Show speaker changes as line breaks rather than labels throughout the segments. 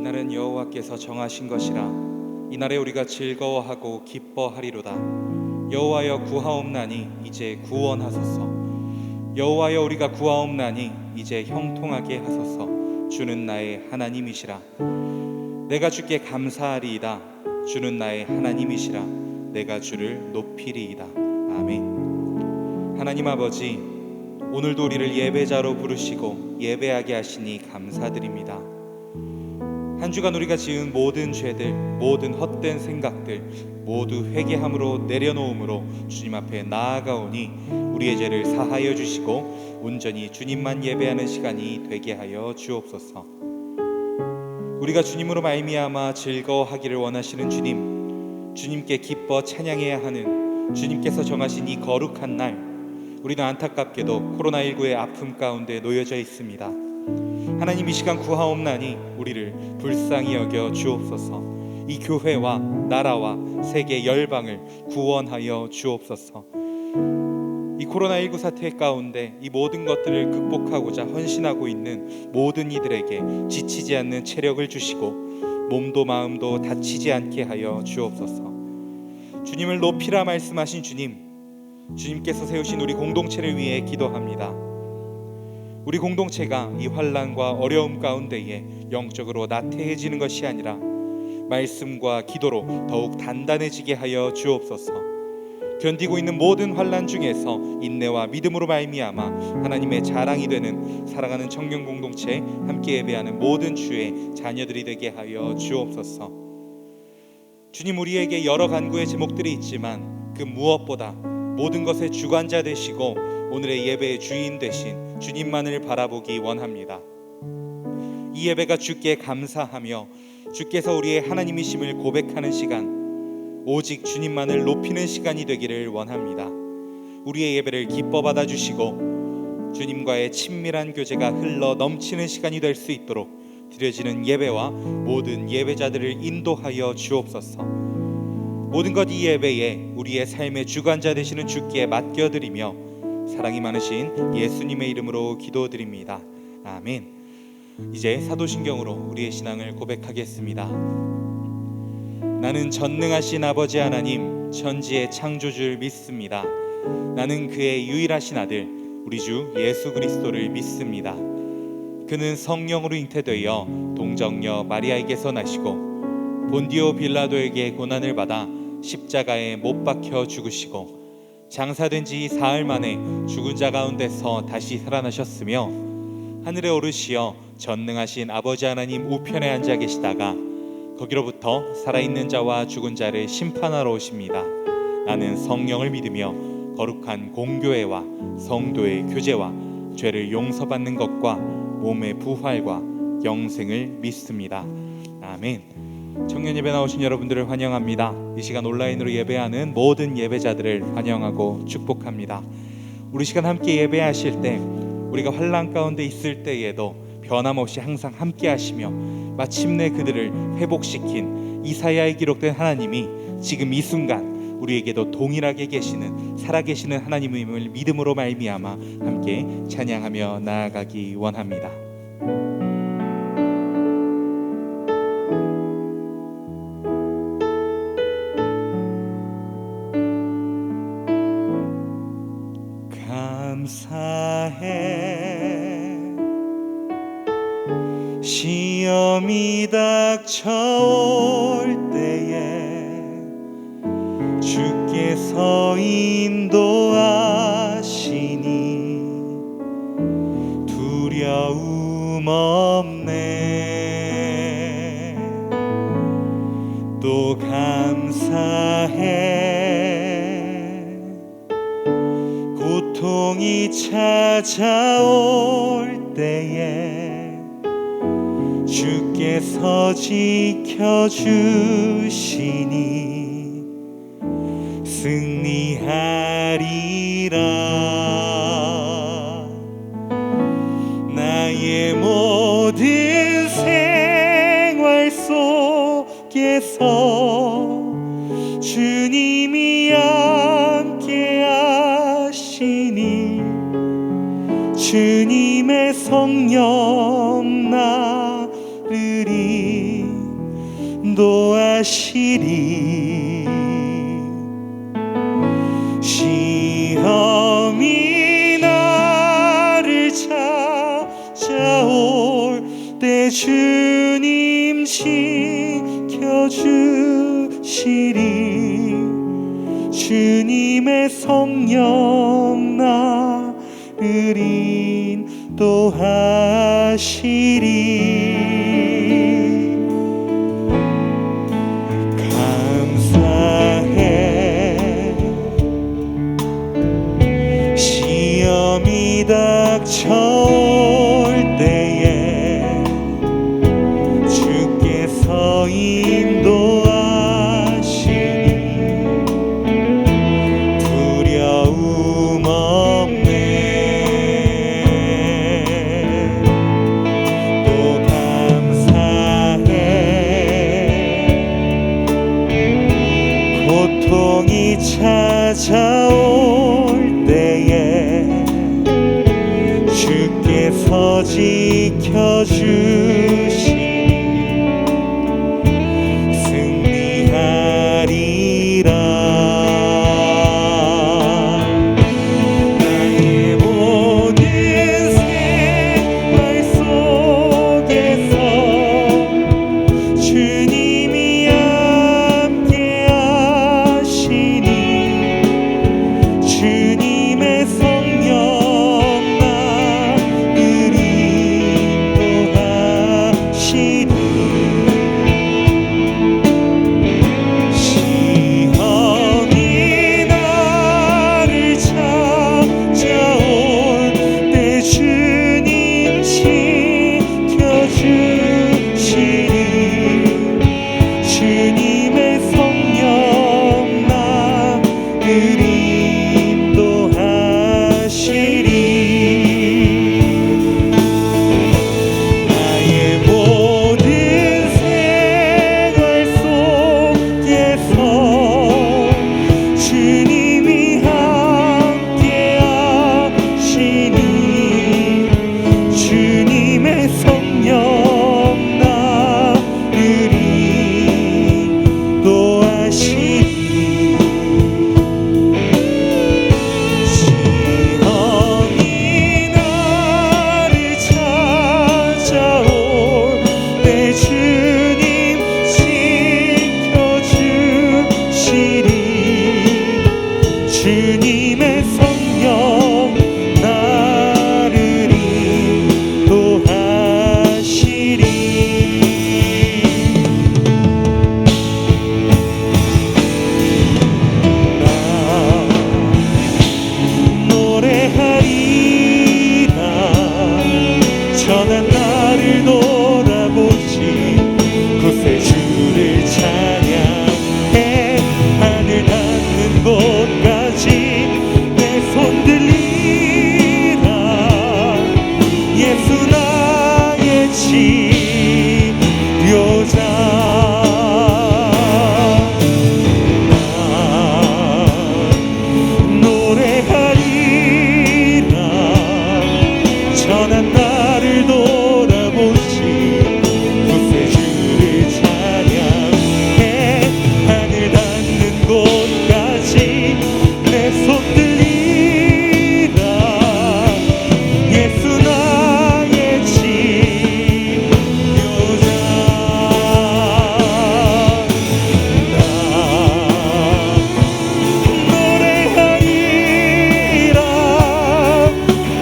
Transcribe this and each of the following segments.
이날은 여호와께서 정하신 것이라. 이날에 우리가 즐거워하고 기뻐하리로다. 여호와여 구하옵나니 이제 구원하소서. 여호와여 우리가 구하옵나니 이제 형통하게 하소서. 주는 나의 하나님이시라. 내가 주께 감사하리이다. 주는 나의 하나님이시라. 내가 주를 높이리이다. 아멘. 하나님 아버지, 오늘도 우리를 예배자로 부르시고 예배하게 하시니 감사드립니다. 한 주간 우리가 지은 모든 죄들, 모든 헛된 생각들 모두 회개함으로 내려놓음으로 주님 앞에 나아가오니 우리의 죄를 사하여 주시고 온전히 주님만 예배하는 시간이 되게 하여 주옵소서. 우리가 주님으로 말미암아 즐거워하기를 원하시는 주님, 주님께 기뻐 찬양해야 하는 주님께서 정하신 이 거룩한 날, 우리는 안타깝게도 코로나19의 아픔 가운데 놓여져 있습니다. 하나님, 이 시간 구하옵나니 우리를 불쌍히 여겨 주옵소서. 이 교회와 나라와 세계 열방을 구원하여 주옵소서. 이 코로나19 사태 가운데 이 모든 것들을 극복하고자 헌신하고 있는 모든 이들에게 지치지 않는 체력을 주시고 몸도 마음도 다치지 않게 하여 주옵소서. 주님을 높이라 말씀하신 주님, 주님께서 세우신 우리 공동체를 위해 기도합니다. 우리 공동체가 이 환난과 어려움 가운데에 영적으로 나태해지는 것이 아니라 말씀과 기도로 더욱 단단해지게 하여 주옵소서. 견디고 있는 모든 환난 중에서 인내와 믿음으로 말미암아 하나님의 자랑이 되는 살아가는 청년 공동체, 함께 예배하는 모든 주의 자녀들이 되게 하여 주옵소서. 주님, 우리에게 여러 간구의 제목들이 있지만 그 무엇보다 모든 것의 주관자 되시고 오늘의 예배의 주인 되신 주님만을 바라보기 원합니다. 이 예배가 주께 감사하며 주께서 우리의 하나님이심을 고백하는 시간, 오직 주님만을 높이는 시간이 되기를 원합니다. 우리의 예배를 기뻐 받아주시고 주님과의 친밀한 교제가 흘러 넘치는 시간이 될 수 있도록 드려지는 예배와 모든 예배자들을 인도하여 주옵소서. 모든 것 이 예배에 우리의 삶의 주관자 되시는 주께 맡겨드리며 사랑이 많으신 예수님의 이름으로 기도드립니다. 아멘. 이제 사도신경으로 우리의 신앙을 고백하겠습니다. 나는 전능하신 아버지 하나님, 천지의 창조주를 믿습니다. 나는 그의 유일하신 아들 우리 주 예수 그리스도를 믿습니다. 그는 성령으로 잉태되어 동정녀 마리아에게서 나시고 본디오 빌라도에게 고난을 받아 십자가에 못 박혀 죽으시고 장사된 지 사흘 만에 죽은 자 가운데서 다시 살아나셨으며 하늘에 오르시어 전능하신 아버지 하나님 우편에 앉아 계시다가 거기로부터 살아있는 자와 죽은 자를 심판하러 오십니다. 나는 성령을 믿으며 거룩한 공교회와 성도의 교제와 죄를 용서받는 것과 몸의 부활과 영생을 믿습니다. 아멘. 청년 예배 나오신 여러분들을 환영합니다. 이 시간 온라인으로 예배하는 모든 예배자들을 환영하고 축복합니다. 우리 시간 함께 예배하실 때 우리가 환난 가운데 있을 때에도 변함없이 항상 함께 하시며 마침내 그들을 회복시킨 이사야에 기록된 하나님이 지금 이 순간 우리에게도 동일하게 계시는 살아계시는 하나님임을 믿음으로 말미암아 함께 찬양하며 나아가기 원합니다. 감사해 시험이 닥쳐올 때에 주께서 인도하시니 두려움 없네. 또 감사해 고통이 찾아올 때에 주께서 지켜주시니 승리하리라. 나의 모든 생활 속에서 주님이 함께 하시니 주님의 성령 나를 인도하시리. 시험이 나를 찾아올 때 주님 지켜주시리. 주님의 성령 나를 인도하시리. 감사해. 시험이 닥쳐올 때에 주께서 인도하시니 두려움 없네. 또 감사해. 고통이 찾아올 때에 주께서 지켜주시니 승리하리라. 나의 모든 생활 속에서 주님이 함께 하시니 주님의 성령 나를 인도하시니. 시험이 나를 찾아올 때 주님 지켜주시니 주님의 성령 나를 인도하시리. 나의 모든 생활 속에서 주님이 함께 하시니 주님의 성령 나를 인도하시니. 시험이 나를 찾아올 때 주님 지켜주시리. 주님의 성령 나를 인도하시리. 나 노래하리라. 전한 나를 돌아보시 구세 주를 찬양해. 하늘 닿는 곳까지 내 손 들리라. 예수 나의 치료자. 노래하리라. 전한 나를 돌아보시 구세 주를 찬양해. 하늘 닿는 곳까지 내 손 들리라. 예수 나의 치료자. 나 노래하리라.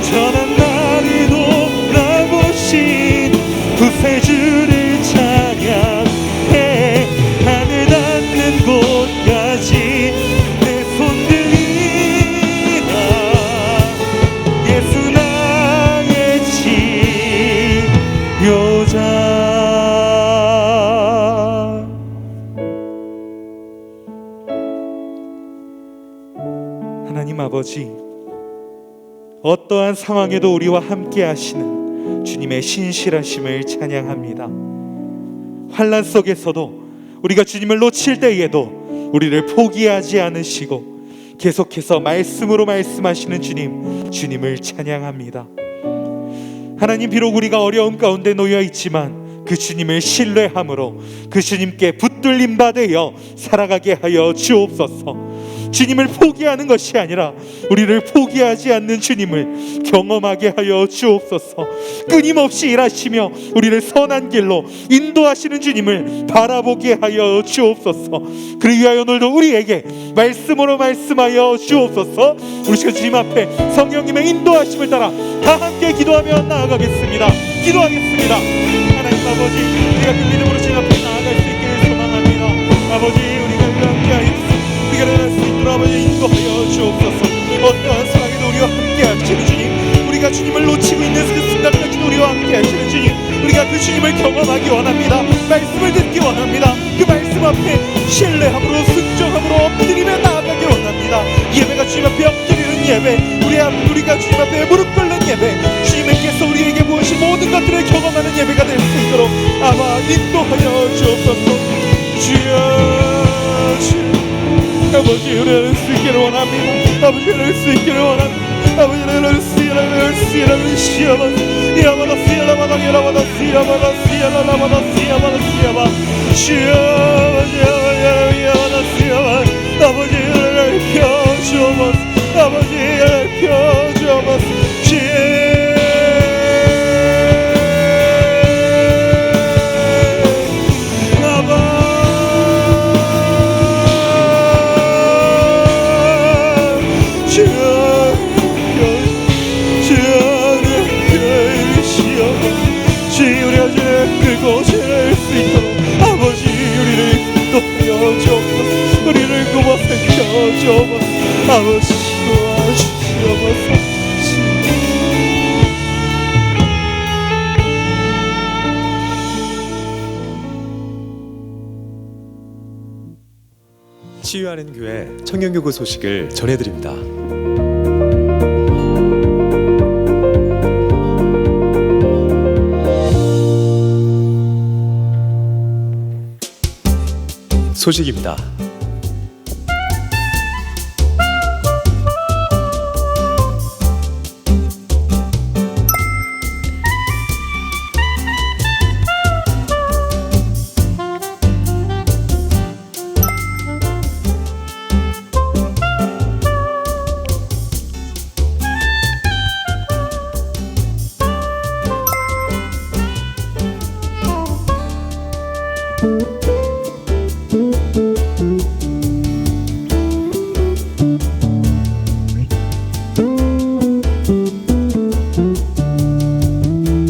전한 나를 돌아보신 구세주를 찬양해. 하늘 닿는 곳까지 내 손 들리라. 예수 나의 치료자. 하나님 아버지, 어떠한 상황에도 우리와 함께 하시는 주님의 신실하심을 찬양합니다. 환난 속에서도 우리가 주님을 놓칠 때에도 우리를 포기하지 않으시고 계속해서 말씀으로 말씀하시는 주님을 찬양합니다. 하나님, 비록 우리가 어려움 가운데 놓여 있지만 그 주님을 신뢰함으로 그 주님께 붙들림 받으여 살아가게 하여 주옵소서. 주님을 포기하는 것이 아니라 우리를 포기하지 않는 주님을 경험하게 하여 주옵소서. 끊임없이 일하시며 우리를 선한 길로 인도하시는 주님을 바라보게 하여 주옵소서. 그를 위하여 오늘도 우리에게 말씀으로 말씀하여 주옵소서. 우리 주님 앞에 성령님의 인도하심을 따라 다 함께 기도하며 나아가겠습니다. 기도하겠습니다. 하나님 아버지, 우리가 그 믿음으로 주님 앞에 나아갈 수 있기를 소망합니다. 아버지, 우리가 함께 하였습니다. 우리가 일어날 수 있도록 아버지 인도하여 주옵소서. 어떠한 상황에도 우리와 함께 하시는 주님, 우리가 주님을 놓치고 있는 그 순간까지도 우리와 함께 하시는 주님, 우리가 그 주님을 경험하기 원합니다. 말씀을 듣기 원합니다. 그 말씀 앞에 신뢰함으로 순종함으로 엎드리며 나아가기 원합니다. 예배가 주님 앞에 엎드리는 예배, 우리가 주님 앞에 무릎 꿇는 예배, 주님께서 우리에게 부으신 모든 것들을 경험하는 예배가 될 수 있도록 아마 인도하여 주옵소서. 주여, 아버지, 은혜를 수 있기를 원합니다. 아버지, 은혜를 수 있기를 원합니다. 아버지, 은혜를 수 있기를 시야만 야마다 시야마다 야마다 시야마다 시야마다 시야마다 시야마 주여, 야마다 시야마. 아버지, 은혜를 펴주옵소서. 아버지, 은혜를 펴주옵소서. 아버지, 우리를 인도하여 주옵소서. 우리를 구원하여 주옵소서. 아버지, 도와주시옵소서.
치유하는 교회 청년교구 소식을 전해드립니다. 소식입니다.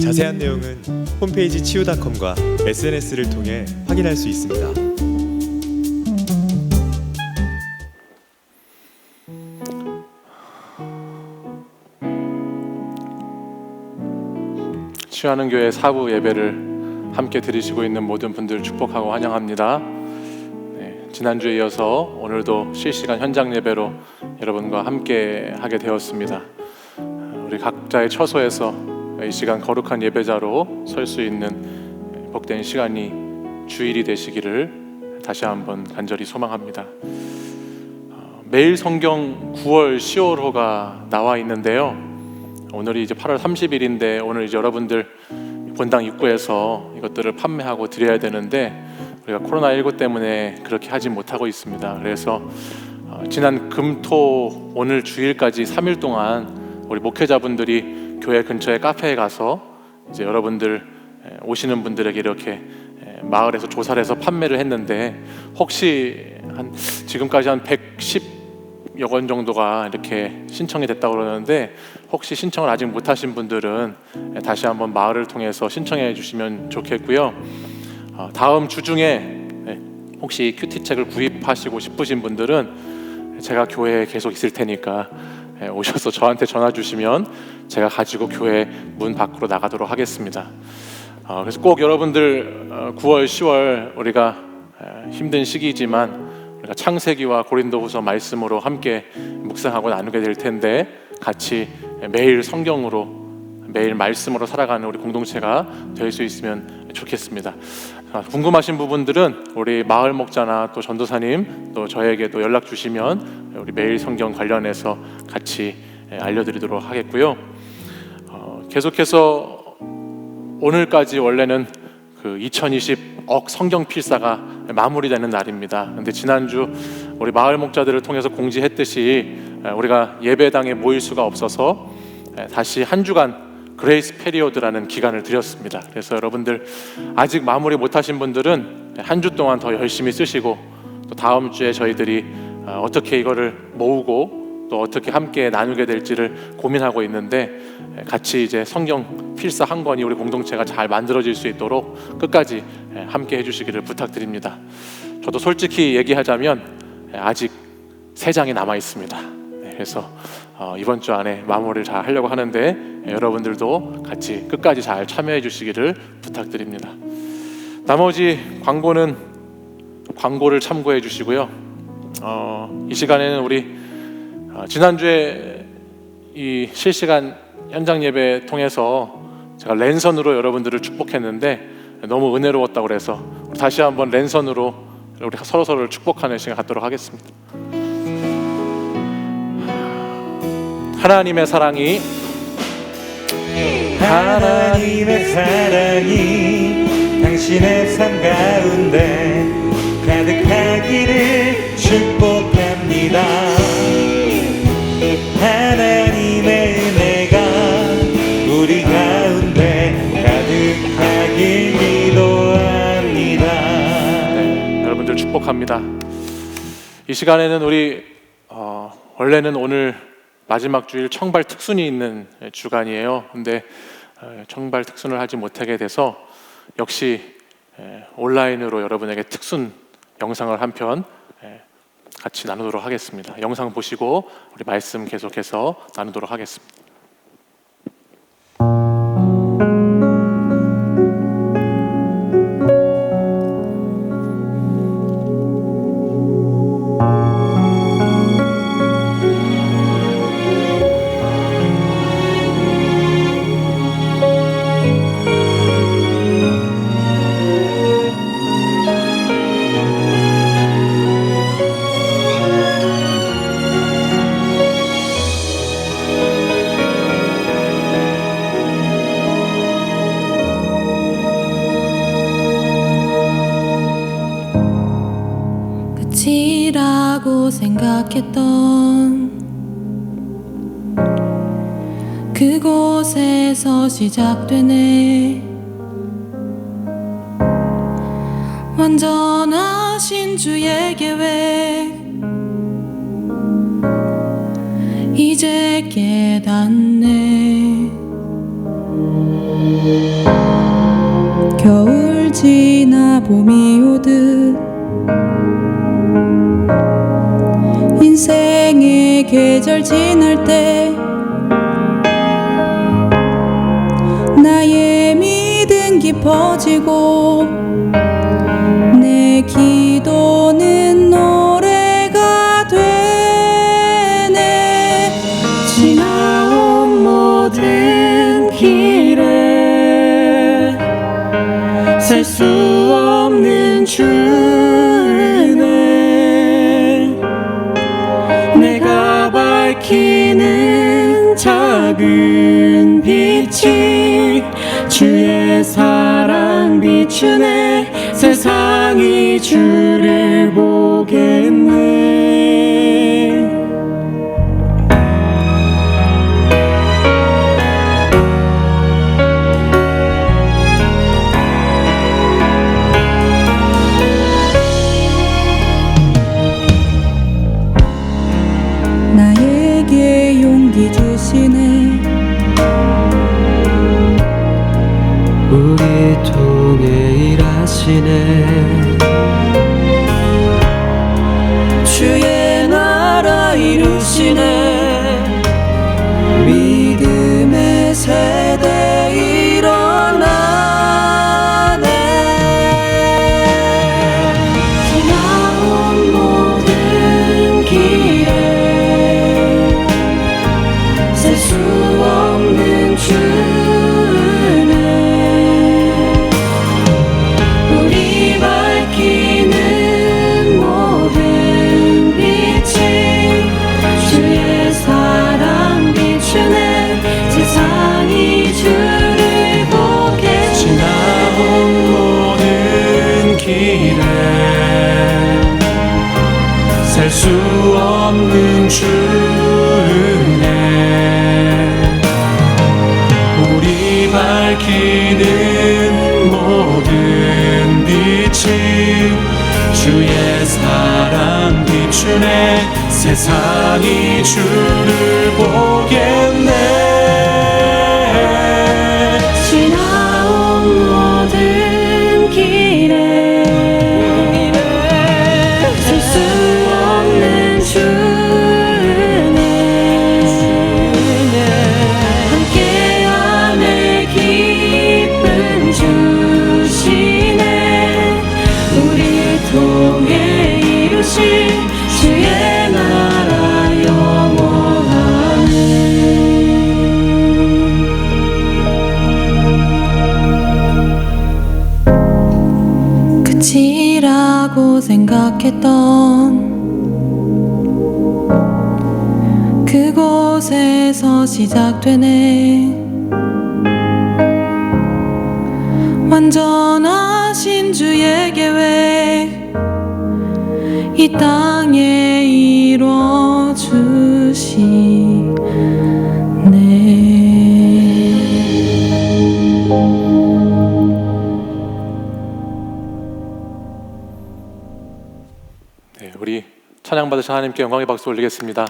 자세한 내용은 홈페이지 치유닷컴과 SNS를 통해 확인할 수 있습니다.
치유하는 교회 사부 예배를 함께 드리시고 있는 모든 분들 축복하고 환영합니다. 지난주에 이어서 오늘도 실시간 현장 예배로 여러분과 함께 하게 되었습니다. 우리 각자의 처소에서 이 시간 거룩한 예배자로 설 수 있는 복된 시간이 주일이 되시기를 다시 한번 간절히 소망합니다. 매일 성경 9월 10월호가 나와 있는데요. 오늘이 이제 8월 30일인데 오늘 이제 여러분들 본당 입구에서 이것들을 판매하고 드려야 되는데 우리가 코로나19 때문에 그렇게 하지 못하고 있습니다. 그래서 지난 금토 오늘 주일까지 3일 동안 우리 목회자분들이 교회 근처에 카페에 가서 이제 여러분들 오시는 분들에게 이렇게 마을에서 조사를 해서 판매를 했는데 혹시 지금까지 한 110여 건 정도가 이렇게 신청이 됐다고 그러는데 혹시 신청을 아직 못하신 분들은 다시 한번 마을을 통해서 신청해 주시면 좋겠고요. 다음 주 중에 혹시 큐티책을 구입하시고 싶으신 분들은 제가 교회에 계속 있을 테니까 오셔서 저한테 전화 주시면 제가 가지고 교회 문 밖으로 나가도록 하겠습니다. 그래서 꼭 여러분들 9월, 10월 우리가 힘든 시기지만 우리가 창세기와 고린도후서 말씀으로 함께 묵상하고 나누게 될 텐데 같이 매일 성경으로 매일 말씀으로 살아가는 우리 공동체가 될 수 있으면 좋겠습니다. 궁금하신 부분들은 우리 마을 목자나 또 전도사님 또 저에게도 연락 주시면 우리 매일 성경 관련해서 같이 알려드리도록 하겠고요. 계속해서 오늘까지 원래는 그 2020억 성경 필사가 마무리되는 날입니다. 근데 지난주 우리 마을 목자들을 통해서 공지했듯이 우리가 예배당에 모일 수가 없어서 다시 한 주간 그레이스 페리오드라는 기간을 드렸습니다. 그래서 여러분들 아직 마무리 못하신 분들은 한 주 동안 더 열심히 쓰시고, 또 다음 주에 저희들이 어떻게 이거를 모으고 또 어떻게 함께 나누게 될지를 고민하고 있는데, 같이 이제 성경 필사 한 권이 우리 공동체가 잘 만들어질 수 있도록 끝까지 함께 해주시기를 부탁드립니다. 저도 솔직히 얘기하자면 아직 3장이 남아 있습니다. 그래서 이번 주 안에 마무리를 잘 하려고 하는데, 여러분들도 같이 끝까지 잘 참여해 주시기를 부탁드립니다. 나머지 광고를 참고해 주시고요. 이 시간에는 우리 지난주에 이 실시간 현장 예배 통해서 제가 랜선으로 여러분들을 축복했는데 너무 은혜로웠다고 그래서 다시 한번 랜선으로 우리 서로서로를 축복하는 시간 갖도록 하겠습니다. 하나님의 사랑이
당신의 삶 가운데 가득하기를 축복합니다. 하나님의 은혜가 우리 가운데 가득하길 기도합니다.
네, 여러분들 축복합니다. 이 시간에는 우리 원래는 오늘 마지막 주일 청발 특순이 있는 주간이에요. 근데 청발 특순을 하지 못하게 돼서 역시 온라인으로 여러분에게 특순 영상을 한 편 같이 나누도록 하겠습니다. 영상 보시고 우리 말씀 계속해서 나누도록 하겠습니다.
끝이라고 생각했던 그곳에서 시작되네. 완전하신 주의 계획 이제 깨닫네. 겨울 지나 봄이 오듯 인생의 계절 지날 때 나의 믿음 깊어지고 내 기도는 노래가 되네. 지나온 모든 길에 셀 수 없는 주네. 내가 밝히는 작은 빛이 주의 사랑 비추네. 세상이 주를 보겠네. 나에게 용기 주시네.
우리 통해 일하시네.
주의
길에 셀 수 없는 주은혜 우리 밝히는 모든 빛이 주의 사랑 비추네 세상이 주를 보겠네
지나온 모든 길에 셀 수 없는 주은혜 함께 안에 기쁨 주시네 우리를 통해 이루신 주의 나라 영원하네 끝이라고 생각했던 그곳에서 시작되네 완전하신 주의 계획 이 땅에 이루어 주시네
네, 우리 찬양 받으신 하나님께 영광의 박수 올리겠습니다.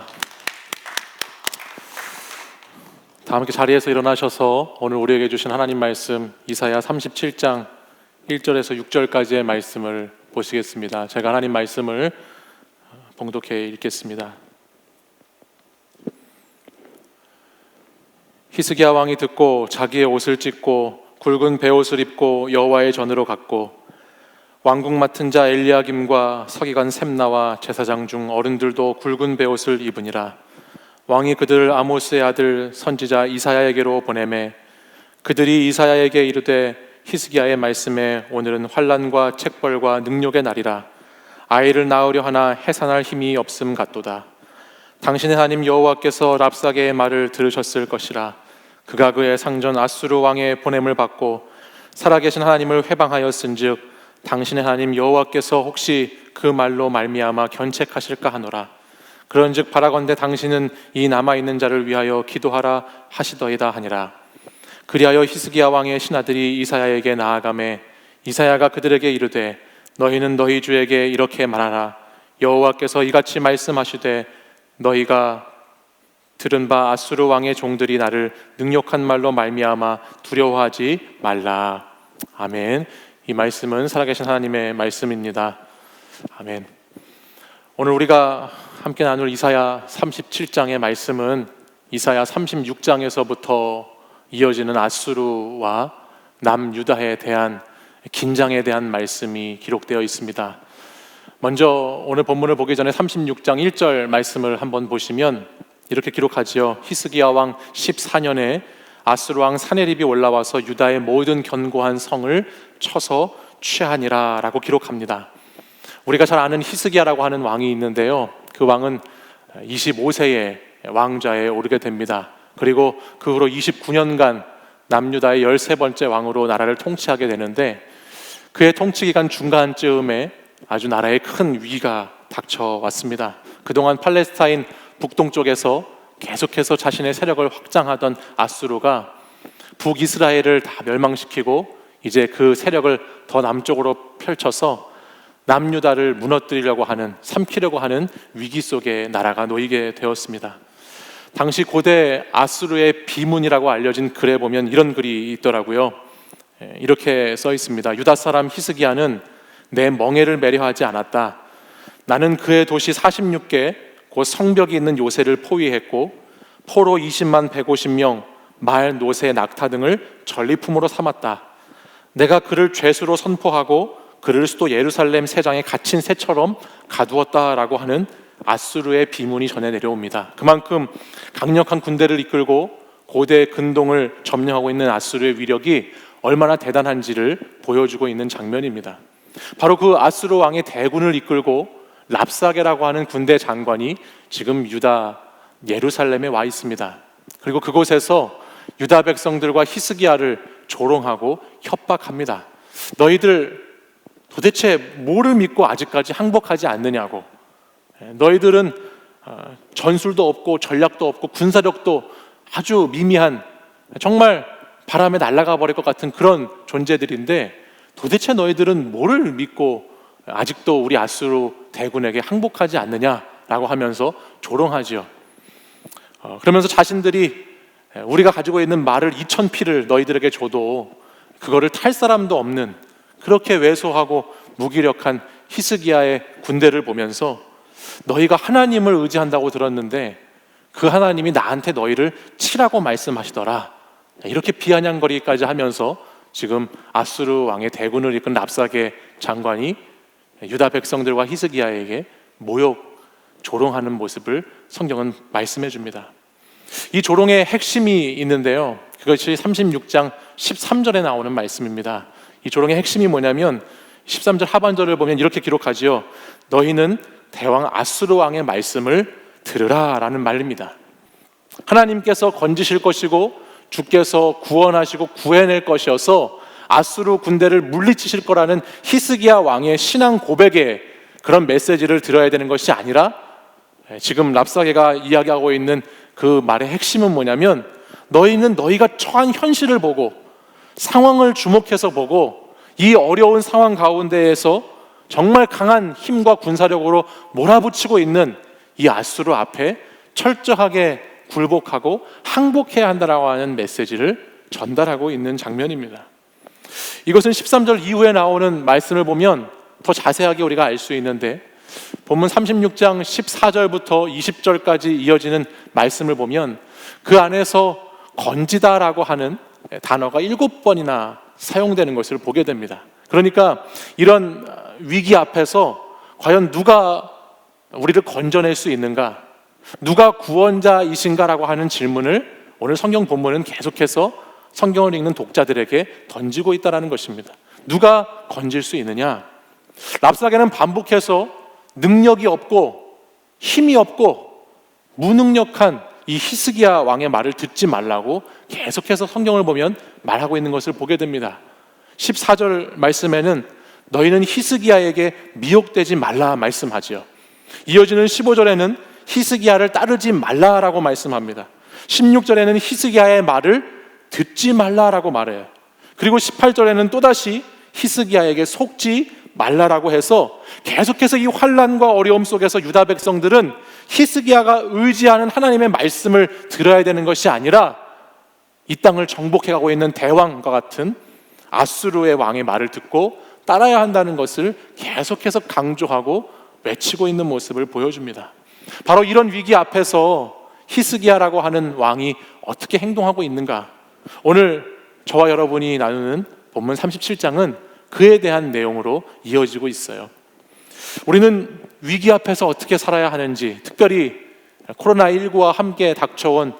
다 함께 자리에서 일어나셔서 오늘 우리에게 주신 하나님 말씀 이사야 37장 1절에서 6절까지의 말씀을 보시겠습니다. 제가 하나님 말씀을 봉독해 읽겠습니다. 히스기야 왕이 듣고 자기의 옷을 찢고 굵은 베옷을 입고 여호와의 전으로 갔고 왕궁 맡은 자 엘리야김과 서기관 셈나와 제사장 중 어른들도 굵은 베옷을 입으니라. 왕이 그들을 아모스의 아들 선지자 이사야에게로 보내매 그들이 이사야에게 이르되 히스기야의 말씀에 오늘은 환난과 책벌과 능욕의 날이라. 아이를 낳으려 하나 해산할 힘이 없음 같도다. 당신의 하나님 여호와께서 랍사게의 말을 들으셨을 것이라. 그가 그의 상전 아수르 왕의 보냄을 받고 살아계신 하나님을 회방하였은즉 당신의 하나님 여호와께서 혹시 그 말로 말미암아 견책하실까 하노라. 그런즉 바라건대 당신은 이 남아있는 자를 위하여 기도하라 하시더이다 하니라. 그리하여 히스기야 왕의 신하들이 이사야에게 나아가매 이사야가 그들에게 이르되 너희는 너희 주에게 이렇게 말하라. 여호와께서 이같이 말씀하시되 너희가 들은 바 아수르 왕의 종들이 나를 능욕한 말로 말미암아 두려워하지 말라. 아멘. 이 말씀은 살아계신 하나님의 말씀입니다. 아멘. 오늘 우리가 함께 나눌 이사야 37장의 말씀은 이사야 36장에서부터 이어지는 아수르와 남유다에 대한 긴장에 대한 말씀이 기록되어 있습니다. 먼저 오늘 본문을 보기 전에 36장 1절 말씀을 한번 보시면 이렇게 기록하지요. 히스기야 왕 14년에 아수르 왕 사네립이 올라와서 유다의 모든 견고한 성을 쳐서 취하니라 라고 기록합니다. 우리가 잘 아는 히스기야라고 하는 왕이 있는데요, 그 왕은 25세의 왕좌에 오르게 됩니다. 그리고 그 후로 29년간 남유다의 13번째 왕으로 나라를 통치하게 되는데 그의 통치기간 중간쯤에 아주 나라에 큰 위기가 닥쳐왔습니다. 그동안 팔레스타인 북동쪽에서 계속해서 자신의 세력을 확장하던 아수르가 북이스라엘을 다 멸망시키고 이제 그 세력을 더 남쪽으로 펼쳐서 남유다를 무너뜨리려고 하는, 삼키려고 하는 위기 속에 나라가 놓이게 되었습니다. 당시 고대 아수르의 비문이라고 알려진 글에 보면 이런 글이 있더라고요. 이렇게 써 있습니다. 유다 사람 히스기야는 내 멍에를 매려하지 않았다. 나는 그의 도시 46개 곧 성벽이 있는 요새를 포위했고 포로 20만 150명, 말, 노새, 낙타 등을 전리품으로 삼았다. 내가 그를 죄수로 선포하고 그를 수도 예루살렘 세장에 갇힌 새처럼 가두었다라고 하는 아수르의 비문이 전해 내려옵니다. 그만큼 강력한 군대를 이끌고 고대 근동을 점령하고 있는 아수르의 위력이 얼마나 대단한지를 보여주고 있는 장면입니다. 바로 그 아수르 왕의 대군을 이끌고 랍사게라고 하는 군대 장관이 지금 유다 예루살렘에 와 있습니다. 그리고 그곳에서 유다 백성들과 히스기야를 조롱하고 협박합니다. 너희들 도대체 뭐를 믿고 아직까지 항복하지 않느냐고. 너희들은 전술도 없고 전략도 없고 군사력도 아주 미미한, 정말 바람에 날아가 버릴 것 같은 그런 존재들인데 도대체 너희들은 뭐를 믿고 아직도 우리 아수르 대군에게 항복하지 않느냐라고 하면서 조롱하지요. 그러면서 자신들이 우리가 가지고 있는 말을 2000피를 너희들에게 줘도 그거를 탈 사람도 없는 그렇게 왜소하고 무기력한 히스기야의 군대를 보면서 너희가 하나님을 의지한다고 들었는데 그 하나님이 나한테 너희를 치라고 말씀하시더라, 이렇게 비아냥거리기까지 하면서 지금 아수르 왕의 대군을 이끈 랍사게 장관이 유다 백성들과 히스기야에게 모욕, 조롱하는 모습을 성경은 말씀해 줍니다. 이 조롱의 핵심이 있는데요, 그것이 36장 13절에 나오는 말씀입니다. 이 조롱의 핵심이 뭐냐면 13절 하반절을 보면 이렇게 기록하지요. 너희는 대왕 아수르 왕의 말씀을 들으라 라는 말입니다. 하나님께서 건지실 것이고 주께서 구원하시고 구해낼 것이어서 아수르 군대를 물리치실 거라는 히스기야 왕의 신앙 고백의 그런 메시지를 들어야 되는 것이 아니라 지금 랍사게가 이야기하고 있는 그 말의 핵심은 뭐냐면 너희는 너희가 처한 현실을 보고 상황을 주목해서 보고 이 어려운 상황 가운데에서 정말 강한 힘과 군사력으로 몰아붙이고 있는 이 아수르 앞에 철저하게 굴복하고 항복해야 한다라고 하는 메시지를 전달하고 있는 장면입니다. 이것은 13절 이후에 나오는 말씀을 보면 더 자세하게 우리가 알 수 있는데 본문 36장 14절부터 20절까지 이어지는 말씀을 보면 그 안에서 건지다라고 하는 단어가 7번이나 사용되는 것을 보게 됩니다. 그러니까 이런 위기 앞에서 과연 누가 우리를 건져낼 수 있는가, 누가 구원자이신가라고 하는 질문을 오늘 성경 본문은 계속해서 성경을 읽는 독자들에게 던지고 있다는 것입니다. 누가 건질 수 있느냐? 랍사게는 반복해서 능력이 없고 힘이 없고 무능력한 이 히스기야 왕의 말을 듣지 말라고 계속해서 성경을 보면 말하고 있는 것을 보게 됩니다. 14절 말씀에는 너희는 히스기야에게 미혹되지 말라 말씀하지요. 이어지는 15절에는 히스기야를 따르지 말라라고 말씀합니다. 16절에는 히스기야의 말을 듣지 말라라고 말해요. 그리고 18절에는 또다시 히스기야에게 속지 말라라고 해서 계속해서 이 환난과 어려움 속에서 유다 백성들은 히스기야가 의지하는 하나님의 말씀을 들어야 되는 것이 아니라 이 땅을 정복해가고 있는 대왕과 같은 아수르의 왕의 말을 듣고 따라야 한다는 것을 계속해서 강조하고 외치고 있는 모습을 보여줍니다. 바로 이런 위기 앞에서 히스기야라고 하는 왕이 어떻게 행동하고 있는가, 오늘 저와 여러분이 나누는 본문 37장은 그에 대한 내용으로 이어지고 있어요. 우리는 위기 앞에서 어떻게 살아야 하는지, 특별히 코로나19와 함께 닥쳐온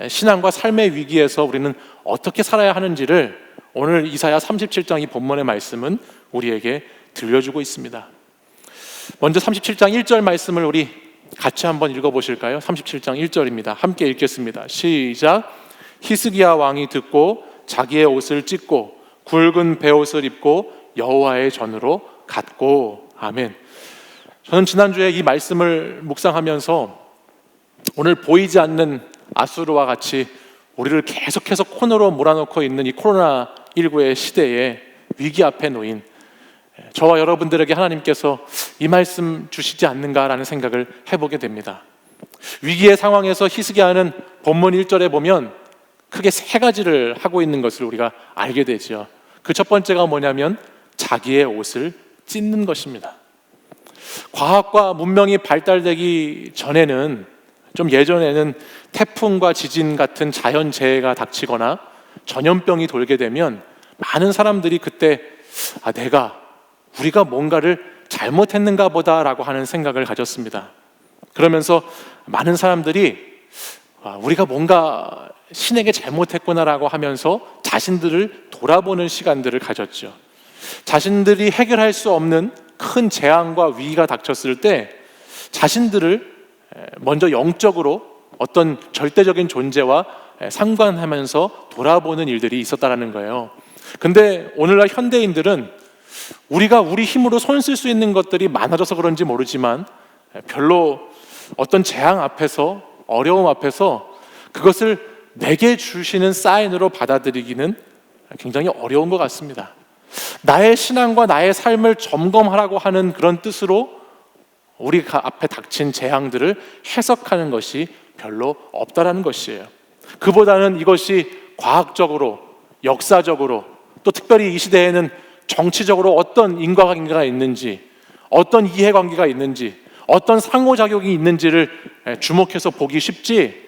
신앙과 삶의 위기에서 우리는 어떻게 살아야 하는지를 오늘 이사야 37장 이 본문의 말씀은 우리에게 들려주고 있습니다. 먼저 37장 1절 말씀을 우리 같이 한번 읽어보실까요? 37장 1절입니다. 함께 읽겠습니다. 시작. 히스기야 왕이 듣고 자기의 옷을 찢고 굵은 베옷을 입고 여호와의 전으로 갔고. 아멘. 저는 지난주에 이 말씀을 묵상하면서 오늘 보이지 않는 아수르와 같이 우리를 계속해서 코너로 몰아넣고 있는 이 코로나19의 시대에 위기 앞에 놓인 저와 여러분들에게 하나님께서 이 말씀 주시지 않는가라는 생각을 해보게 됩니다. 위기의 상황에서 히스기야는 본문 1절에 보면 크게 세 가지를 하고 있는 것을 우리가 알게 되죠. 그 첫 번째가 뭐냐면 자기의 옷을 찢는 것입니다. 과학과 문명이 발달되기 전에는, 좀 예전에는 태풍과 지진 같은 자연재해가 닥치거나 전염병이 돌게 되면 많은 사람들이 그때 우리가 뭔가를 잘못했는가 보다라고 하는 생각을 가졌습니다. 그러면서 많은 사람들이 우리가 뭔가 신에게 잘못했구나라고 하면서 자신들을 돌아보는 시간들을 가졌죠. 자신들이 해결할 수 없는 큰 재앙과 위기가 닥쳤을 때 자신들을 먼저 영적으로 어떤 절대적인 존재와 상관하면서 돌아보는 일들이 있었다라는 거예요. 근데 오늘날 현대인들은 우리가 우리 힘으로 손 쓸 수 있는 것들이 많아져서 그런지 모르지만 별로 어떤 재앙 앞에서, 어려움 앞에서 그것을 내게 주시는 사인으로 받아들이기는 굉장히 어려운 것 같습니다. 나의 신앙과 나의 삶을 점검하라고 하는 그런 뜻으로 우리 앞에 닥친 재앙들을 해석하는 것이 별로 없다라는 것이에요. 그보다는 이것이 과학적으로, 역사적으로, 또 특별히 이 시대에는 정치적으로 어떤 인과관계가 있는지, 어떤 이해관계가 있는지, 어떤 상호작용이 있는지를 주목해서 보기 쉽지,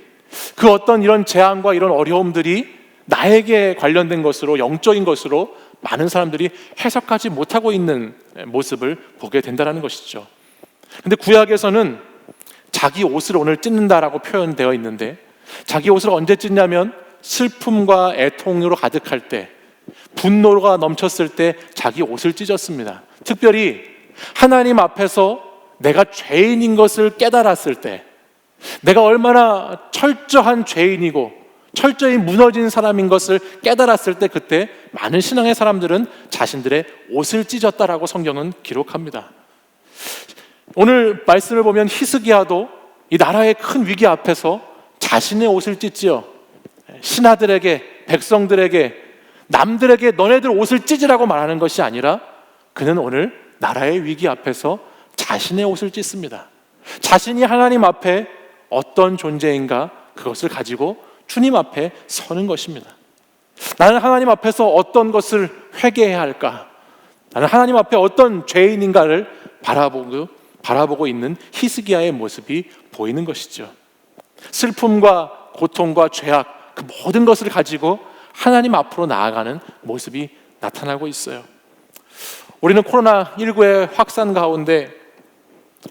그 어떤 이런 재앙과 이런 어려움들이 나에게 관련된 것으로, 영적인 것으로 많은 사람들이 해석하지 못하고 있는 모습을 보게 된다는 것이죠. 근데 구약에서는 자기 옷을 오늘 찢는다라고 표현되어 있는데, 자기 옷을 언제 찢냐면 슬픔과 애통으로 가득할 때, 분노가 넘쳤을 때 자기 옷을 찢었습니다. 특별히 하나님 앞에서 내가 죄인인 것을 깨달았을 때, 내가 얼마나 철저한 죄인이고 철저히 무너진 사람인 것을 깨달았을 때, 그때 많은 신앙의 사람들은 자신들의 옷을 찢었다라고 성경은 기록합니다. 오늘 말씀을 보면 히스기야도 이 나라의 큰 위기 앞에서 자신의 옷을 찢지요. 신하들에게, 백성들에게, 남들에게 너네들 옷을 찢으라고 말하는 것이 아니라 그는 오늘 나라의 위기 앞에서 자신의 옷을 찢습니다. 자신이 하나님 앞에 어떤 존재인가, 그것을 가지고 주님 앞에 서는 것입니다. 나는 하나님 앞에서 어떤 것을 회개해야 할까? 나는 하나님 앞에 어떤 죄인인가를 바라보고 있는 히스기야의 모습이 보이는 것이죠. 슬픔과 고통과 죄악, 그 모든 것을 가지고 하나님 앞으로 나아가는 모습이 나타나고 있어요. 우리는 코로나19의 확산 가운데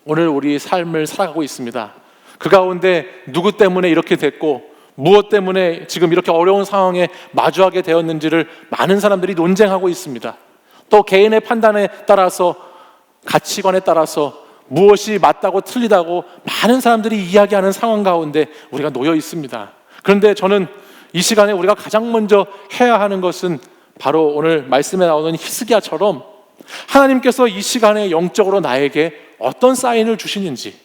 오늘 우리 삶을 살아가고 있습니다. 그 가운데 누구 때문에 이렇게 됐고 무엇 때문에 지금 이렇게 어려운 상황에 마주하게 되었는지를 많은 사람들이 논쟁하고 있습니다. 또 개인의 판단에 따라서, 가치관에 따라서 무엇이 맞다고 틀리다고 많은 사람들이 이야기하는 상황 가운데 우리가 놓여 있습니다. 그런데 저는 이 시간에 우리가 가장 먼저 해야 하는 것은 바로 오늘 말씀에 나오는 히스기야처럼 하나님께서 이 시간에 영적으로 나에게 어떤 사인을 주시는지,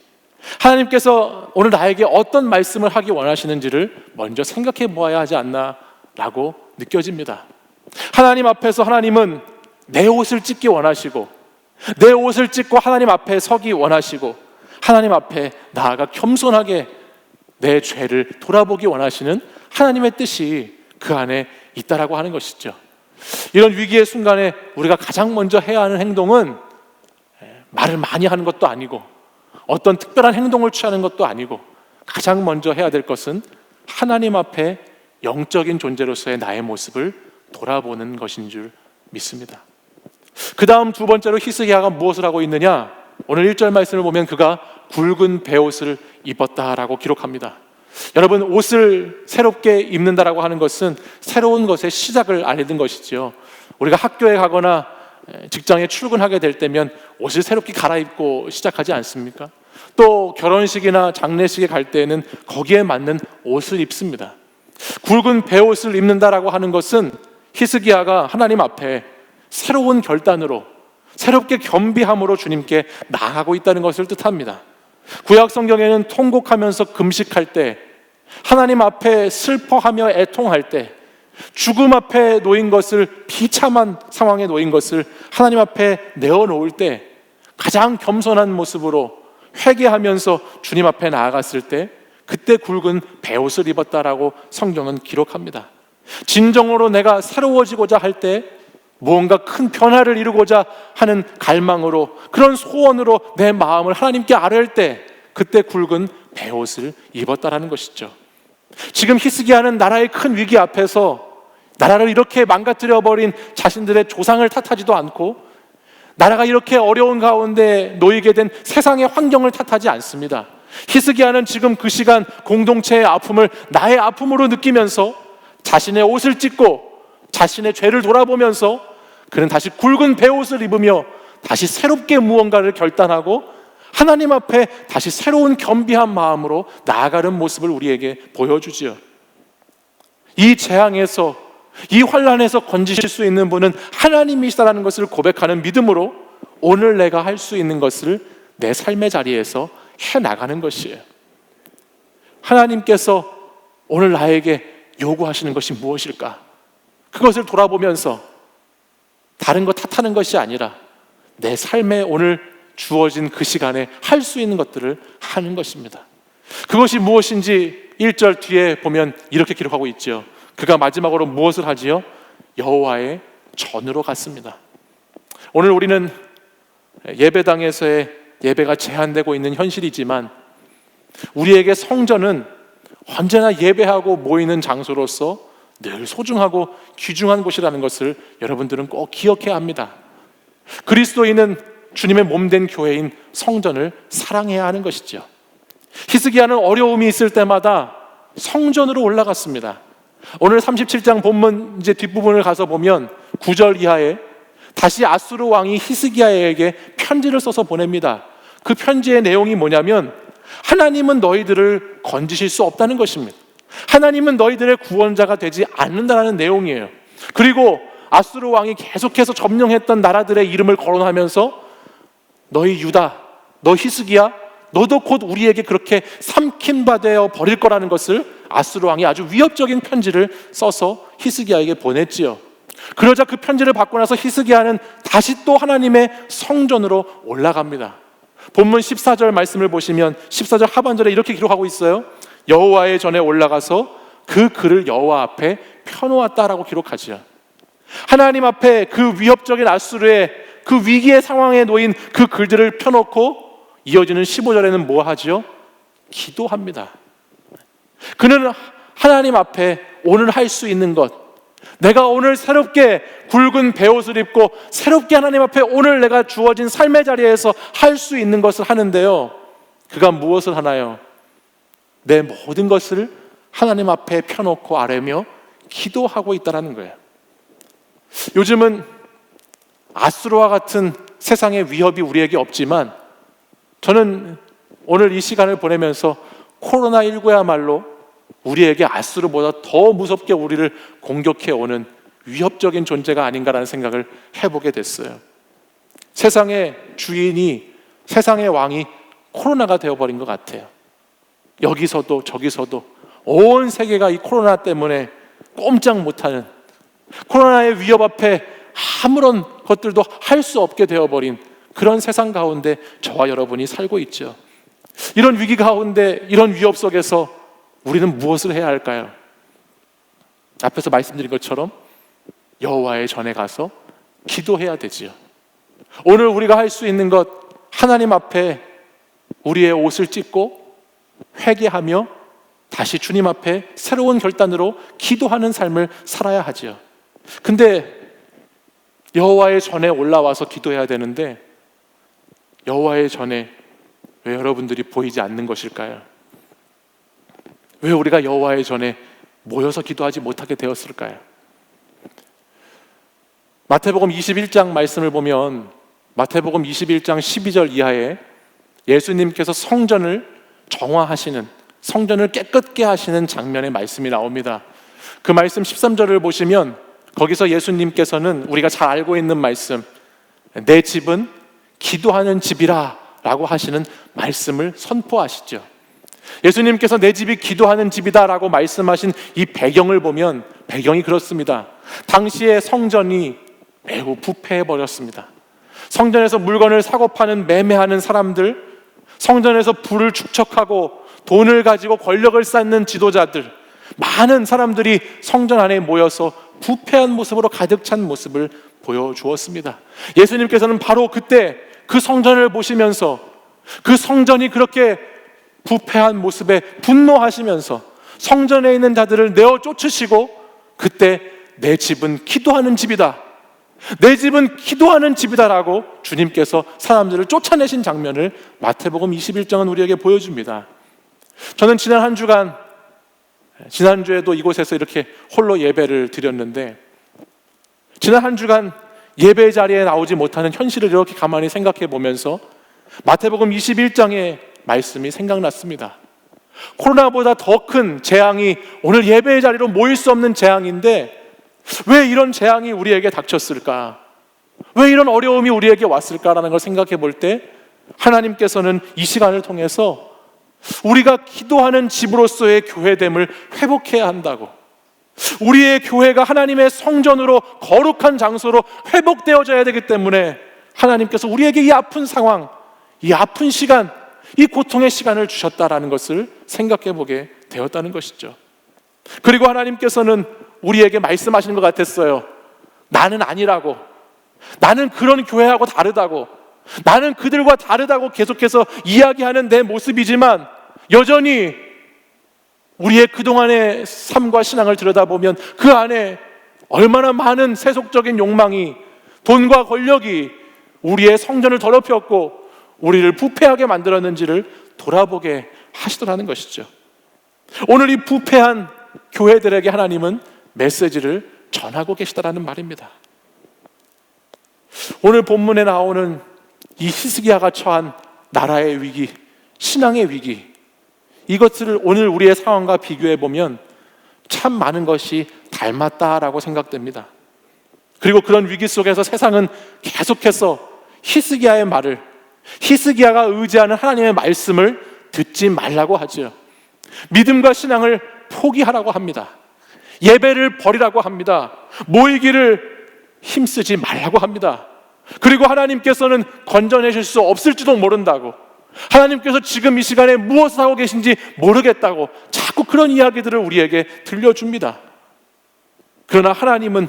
하나님께서 오늘 나에게 어떤 말씀을 하기 원하시는지를 먼저 생각해 보아야 하지 않나라고 느껴집니다. 하나님 앞에서 하나님은 내 옷을 찢기 원하시고, 내 옷을 찢고 하나님 앞에 서기 원하시고, 하나님 앞에 나아가 겸손하게 내 죄를 돌아보기 원하시는 하나님의 뜻이 그 안에 있다라고 하는 것이죠. 이런 위기의 순간에 우리가 가장 먼저 해야 하는 행동은 말을 많이 하는 것도 아니고 어떤 특별한 행동을 취하는 것도 아니고, 가장 먼저 해야 될 것은 하나님 앞에 영적인 존재로서의 나의 모습을 돌아보는 것인 줄 믿습니다. 그 다음 두 번째로 히스기야가 무엇을 하고 있느냐? 오늘 1절 말씀을 보면 그가 굵은 베옷을 입었다라고 기록합니다. 여러분, 옷을 새롭게 입는다라고 하는 것은 새로운 것의 시작을 알리는 것이지요. 우리가 학교에 가거나 직장에 출근하게 될 때면 옷을 새롭게 갈아입고 시작하지 않습니까? 또 결혼식이나 장례식에 갈 때에는 거기에 맞는 옷을 입습니다. 굵은 베옷을 입는다라고 하는 것은 히스기야가 하나님 앞에 새로운 결단으로, 새롭게 겸비함으로 주님께 나아가고 있다는 것을 뜻합니다. 구약 성경에는 통곡하면서 금식할 때, 하나님 앞에 슬퍼하며 애통할 때, 죽음 앞에 놓인 것을, 비참한 상황에 놓인 것을 하나님 앞에 내어놓을 때 가장 겸손한 모습으로 회개하면서 주님 앞에 나아갔을 때, 그때 굵은 베옷을 입었다라고 성경은 기록합니다. 진정으로 내가 새로워지고자 할 때, 무언가 큰 변화를 이루고자 하는 갈망으로, 그런 소원으로 내 마음을 하나님께 아뢰을 때, 그때 굵은 베옷을 입었다라는 것이죠. 지금 히스기야는 나라의 큰 위기 앞에서 나라를 이렇게 망가뜨려버린 자신들의 조상을 탓하지도 않고, 나라가 이렇게 어려운 가운데 놓이게 된 세상의 환경을 탓하지 않습니다. 히스기야는 지금 그 시간 공동체의 아픔을 나의 아픔으로 느끼면서 자신의 옷을 찢고 자신의 죄를 돌아보면서 그는 다시 굵은 베옷을 입으며 다시 새롭게 무언가를 결단하고 하나님 앞에 다시 새로운 겸비한 마음으로 나아가는 모습을 우리에게 보여주지요. 이 재앙에서, 이 환난에서 건지실 수 있는 분은 하나님이시다라는 것을 고백하는 믿음으로 오늘 내가 할 수 있는 것을 내 삶의 자리에서 해나가는 것이에요. 하나님께서 오늘 나에게 요구하시는 것이 무엇일까? 그것을 돌아보면서 다른 거 탓하는 것이 아니라 내 삶에 오늘 주어진 그 시간에 할 수 있는 것들을 하는 것입니다. 그것이 무엇인지 1절 뒤에 보면 이렇게 기록하고 있죠. 그가 마지막으로 무엇을 하지요? 여호와의 전으로 갔습니다. 오늘 우리는 예배당에서의 예배가 제한되고 있는 현실이지만 우리에게 성전은 언제나 예배하고 모이는 장소로서 늘 소중하고 귀중한 곳이라는 것을 여러분들은 꼭 기억해야 합니다. 그리스도인은 주님의 몸된 교회인 성전을 사랑해야 하는 것이죠. 히스기야는 어려움이 있을 때마다 성전으로 올라갔습니다. 오늘 37장 본문 이제 뒷부분을 가서 보면 9절 이하에 다시 아수르 왕이 히스기야에게 편지를 써서 보냅니다. 그 편지의 내용이 뭐냐면 하나님은 너희들을 건지실 수 없다는 것입니다. 하나님은 너희들의 구원자가 되지 않는다는 내용이에요. 그리고 아수르 왕이 계속해서 점령했던 나라들의 이름을 거론하면서 너희 유다, 너 히스기야, 너도 곧 우리에게 그렇게 삼킨바 되어 버릴 거라는 것을 아수르 왕이 아주 위협적인 편지를 써서 히스기야에게 보냈지요. 그러자 그 편지를 받고 나서 히스기야는 다시 또 하나님의 성전으로 올라갑니다. 본문 14절 말씀을 보시면 14절 하반절에 이렇게 기록하고 있어요. 여호와의 전에 올라가서 그 글을 여호와 앞에 펴놓았다라고 기록하지요. 하나님 앞에 그 위협적인 아수르의 그 위기의 상황에 놓인 그 글들을 펴놓고 이어지는 15절에는 뭐 하지요? 기도합니다. 그는 하나님 앞에 오늘 할 수 있는 것, 내가 오늘 새롭게 굵은 베옷을 입고 새롭게 하나님 앞에 오늘 내가 주어진 삶의 자리에서 할 수 있는 것을 하는데요, 그가 무엇을 하나요? 내 모든 것을 하나님 앞에 펴놓고 아뢰며 기도하고 있다는 거예요. 요즘은 아수르와 같은 세상의 위협이 우리에게 없지만 저는 오늘 이 시간을 보내면서 코로나19야말로 우리에게 아수르보다 더 무섭게 우리를 공격해오는 위협적인 존재가 아닌가라는 생각을 해보게 됐어요. 세상의 주인이, 세상의 왕이 코로나가 되어버린 것 같아요. 여기서도 저기서도 온 세계가 이 코로나 때문에 꼼짝 못하는, 코로나의 위협 앞에 아무런 것들도 할 수 없게 되어버린 그런 세상 가운데 저와 여러분이 살고 있죠. 이런 위기 가운데, 이런 위협 속에서 우리는 무엇을 해야 할까요? 앞에서 말씀드린 것처럼 여호와의 전에 가서 기도해야 되지요. 오늘 우리가 할 수 있는 것, 하나님 앞에 우리의 옷을 찢고 회개하며 다시 주님 앞에 새로운 결단으로 기도하는 삶을 살아야 하지요. 근데 여호와의 전에 올라와서 기도해야 되는데 여호와의 전에 왜 여러분들이 보이지 않는 것일까요? 왜 우리가 여호와의 전에 모여서 기도하지 못하게 되었을까요? 마태복음 21장 말씀을 보면 마태복음 21장 12절 이하에 예수님께서 성전을 정화하시는, 성전을 깨끗게 하시는 장면의 말씀이 나옵니다. 그 말씀 13절을 보시면 거기서 예수님께서는 우리가 잘 알고 있는 말씀, 내 집은 기도하는 집이라 라고 하시는 말씀을 선포하시죠. 예수님께서 내 집이 기도하는 집이다 라고 말씀하신 이 배경을 보면 배경이 그렇습니다. 당시의 성전이 매우 부패해버렸습니다. 성전에서 물건을 사고 파는, 매매하는 사람들, 성전에서 부를 축적하고 돈을 가지고 권력을 쌓는 지도자들, 많은 사람들이 성전 안에 모여서 부패한 모습으로 가득 찬 모습을 보여주었습니다. 예수님께서는 바로 그때 그 성전을 보시면서 그 성전이 그렇게 부패한 모습에 분노하시면서 성전에 있는 자들을 내어 쫓으시고 그때 내 집은 기도하는 집이다, 내 집은 기도하는 집이다라고 주님께서 사람들을 쫓아내신 장면을 마태복음 21장은 우리에게 보여줍니다. 저는 지난 한 주간, 지난주에도 이곳에서 이렇게 홀로 예배를 드렸는데 지난 한 주간 예배 자리에 나오지 못하는 현실을 이렇게 가만히 생각해 보면서 마태복음 21장의 말씀이 생각났습니다. 코로나보다 더 큰 재앙이 오늘 예배의 자리로 모일 수 없는 재앙인데 왜 이런 재앙이 우리에게 닥쳤을까? 왜 이런 어려움이 우리에게 왔을까라는 걸 생각해 볼 때 하나님께서는 이 시간을 통해서 우리가 기도하는 집으로서의 교회됨을 회복해야 한다고, 우리의 교회가 하나님의 성전으로 거룩한 장소로 회복되어져야 되기 때문에 하나님께서 우리에게 이 아픈 상황, 이 아픈 시간, 이 고통의 시간을 주셨다라는 것을 생각해 보게 되었다는 것이죠. 그리고 하나님께서는 우리에게 말씀하시는 것 같았어요. 나는 아니라고, 나는 그런 교회하고 다르다고, 나는 그들과 다르다고 계속해서 이야기하는 내 모습이지만 여전히 우리의 그동안의 삶과 신앙을 들여다보면 그 안에 얼마나 많은 세속적인 욕망이, 돈과 권력이 우리의 성전을 더럽혔고 우리를 부패하게 만들었는지를 돌아보게 하시더라는 것이죠. 오늘 이 부패한 교회들에게 하나님은 메시지를 전하고 계시다라는 말입니다. 오늘 본문에 나오는 이 히스기야가 처한 나라의 위기, 신앙의 위기, 이것을 오늘 우리의 상황과 비교해 보면 참 많은 것이 닮았다라고 생각됩니다. 그리고 그런 위기 속에서 세상은 계속해서 히스기야의 말을, 히스기야가 의지하는 하나님의 말씀을 듣지 말라고 하죠. 믿음과 신앙을 포기하라고 합니다. 예배를 버리라고 합니다. 모이기를 힘쓰지 말라고 합니다. 그리고 하나님께서는 건져내실 수 없을지도 모른다고, 하나님께서 지금 이 시간에 무엇을 하고 계신지 모르겠다고 자꾸 그런 이야기들을 우리에게 들려줍니다. 그러나 하나님은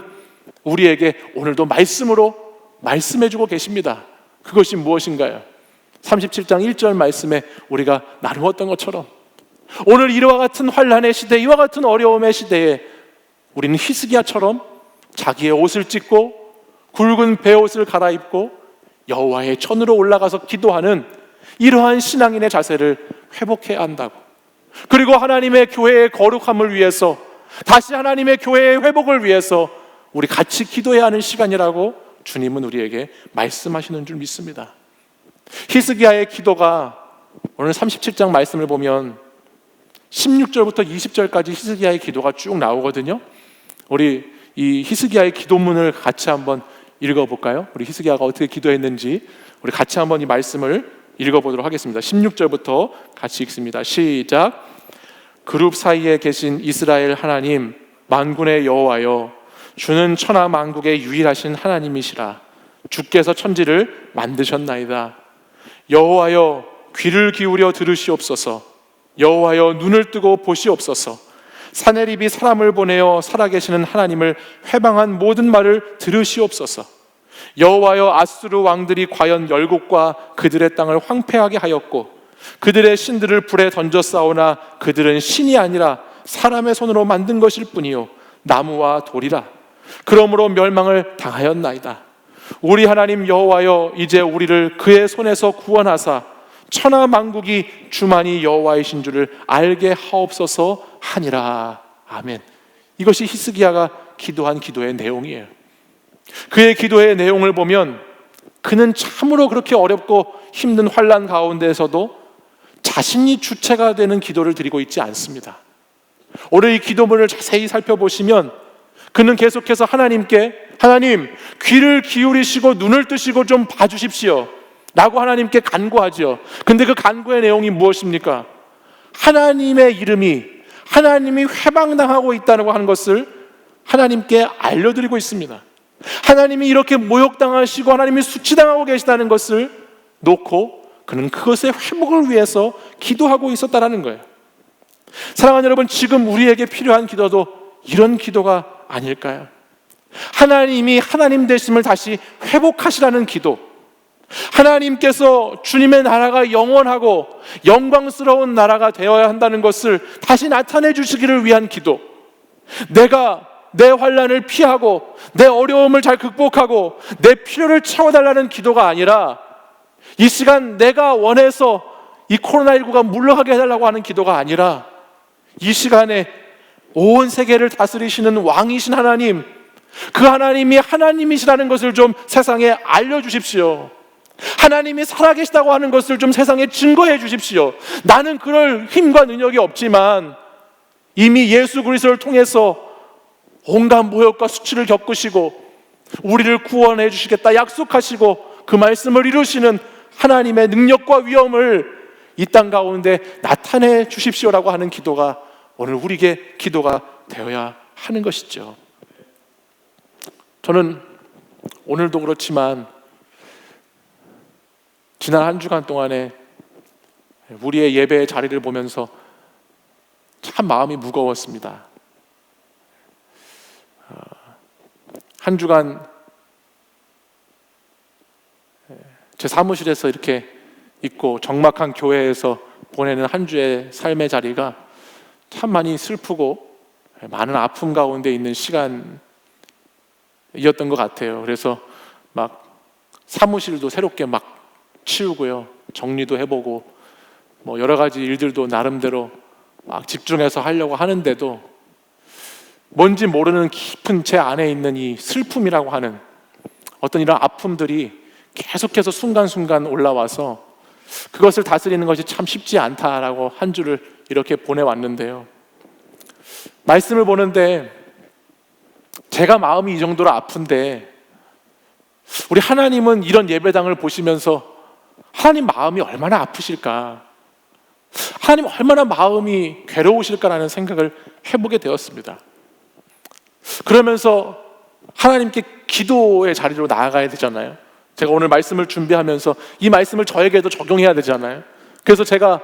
우리에게 오늘도 말씀으로 말씀해주고 계십니다. 그것이 무엇인가요? 37장 1절 말씀에 우리가 나누었던 것처럼 오늘 이와 같은 환난의 시대, 이와 같은 어려움의 시대에 우리는 히스기야처럼 자기의 옷을 찢고 굵은 베옷을 갈아입고 여호와의 전으로 올라가서 기도하는 이러한 신앙인의 자세를 회복해야 한다고, 그리고 하나님의 교회의 거룩함을 위해서, 다시 하나님의 교회의 회복을 위해서 우리 같이 기도해야 하는 시간이라고 주님은 우리에게 말씀하시는 줄 믿습니다. 히스기야의 기도가 오늘 37장 말씀을 보면 16절부터 20절까지 히스기야의 기도가 쭉 나오거든요. 우리 이 히스기야의 기도문을 같이 한번 읽어볼까요? 우리 히스기야가 어떻게 기도했는지 우리 같이 한번 이 말씀을 읽어보도록 하겠습니다. 16절부터 같이 읽습니다. 시작. 그룹 사이에 계신 이스라엘 하나님, 만군의 여호와여, 주는 천하 만국의 유일하신 하나님이시라. 주께서 천지를 만드셨나이다. 여호와여, 귀를 기울여 들으시옵소서. 여호와여, 눈을 뜨고 보시옵소서. 사내립이 사람을 보내어 살아계시는 하나님을 회방한 모든 말을 들으시옵소서. 여호와여, 아수르 왕들이 과연 열국과 그들의 땅을 황폐하게 하였고 그들의 신들을 불에 던져 싸우나 그들은 신이 아니라 사람의 손으로 만든 것일 뿐이요 나무와 돌이라. 그러므로 멸망을 당하였나이다. 우리 하나님 여호와여, 이제 우리를 그의 손에서 구원하사 천하 만국이 주만이 여호와이신 줄을 알게 하옵소서 하니라. 아멘. 이것이 히스기야가 기도한 기도의 내용이에요. 그의 기도의 내용을 보면 그는 참으로 그렇게 어렵고 힘든 환난 가운데에서도 자신이 주체가 되는 기도를 드리고 있지 않습니다. 오늘 이 기도문을 자세히 살펴보시면 그는 계속해서 하나님께, 하나님 귀를 기울이시고 눈을 뜨시고 좀 봐주십시오 라고 하나님께 간구하죠. 근데 그 간구의 내용이 무엇입니까? 하나님의 이름이, 하나님이 회방당하고 있다고 하는 것을 하나님께 알려드리고 있습니다. 하나님이 이렇게 모욕당하시고 하나님이 수치당하고 계시다는 것을 놓고 그는 그것의 회복을 위해서 기도하고 있었다는 거예요. 사랑하는 여러분, 지금 우리에게 필요한 기도도 이런 기도가 아닐까요? 하나님이 하나님 되심을 다시 회복하시라는 기도, 하나님께서 주님의 나라가 영원하고 영광스러운 나라가 되어야 한다는 것을 다시 나타내 주시기를 위한 기도, 내가 내 환난을 피하고 내 어려움을 잘 극복하고 내 필요를 채워달라는 기도가 아니라 이 시간 내가 원해서 이 코로나19가 물러가게 해달라고 하는 기도가 아니라 이 시간에 온 세계를 다스리시는 왕이신 하나님, 그 하나님이 하나님이시라는 것을 좀 세상에 알려주십시오. 하나님이 살아계시다고 하는 것을 좀 세상에 증거해 주십시오. 나는 그럴 힘과 능력이 없지만 이미 예수 그리스도를 통해서 온갖 모욕과 수치를 겪으시고 우리를 구원해 주시겠다 약속하시고 그 말씀을 이루시는 하나님의 능력과 위엄을 이 땅 가운데 나타내 주십시오라고 하는 기도가 오늘 우리에게 기도가 되어야 하는 것이죠. 저는 오늘도 그렇지만 지난 한 주간 동안에 우리의 예배의 자리를 보면서 참 마음이 무거웠습니다. 한 주간 제 사무실에서 이렇게 있고 적막한 교회에서 보내는 한 주의 삶의 자리가 참 많이 슬프고 많은 아픔 가운데 있는 시간이었던 것 같아요. 그래서 막 사무실도 새롭게 막 치우고요, 정리도 해보고 뭐 여러 가지 일들도 나름대로 막 집중해서 하려고 하는데도 뭔지 모르는 깊은 제 안에 있는 이 슬픔이라고 하는 어떤 이런 아픔들이 계속해서 순간순간 올라와서 그것을 다스리는 것이 참 쉽지 않다라고 한 주를 이렇게 보내왔는데요. 말씀을 보는데 제가 마음이 이 정도로 아픈데 우리 하나님은 이런 예배당을 보시면서 하나님 마음이 얼마나 아프실까, 하나님 얼마나 마음이 괴로우실까라는 생각을 해보게 되었습니다. 그러면서 하나님께 기도의 자리로 나아가야 되잖아요. 제가 오늘 말씀을 준비하면서 이 말씀을 저에게도 적용해야 되잖아요. 그래서 제가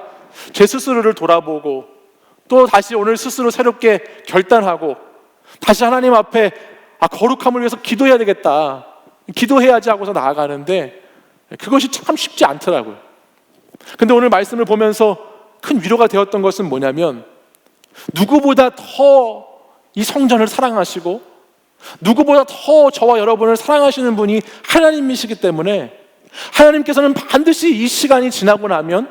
제 스스로를 돌아보고 또 다시 오늘 스스로 새롭게 결단하고 다시 하나님 앞에 거룩함을 위해서 기도해야 되겠다, 기도해야지 하고서 나아가는데 그것이 참 쉽지 않더라고요. 근데 오늘 말씀을 보면서 큰 위로가 되었던 것은 뭐냐면 누구보다 더 이 성전을 사랑하시고 누구보다 더 저와 여러분을 사랑하시는 분이 하나님이시기 때문에 하나님께서는 반드시 이 시간이 지나고 나면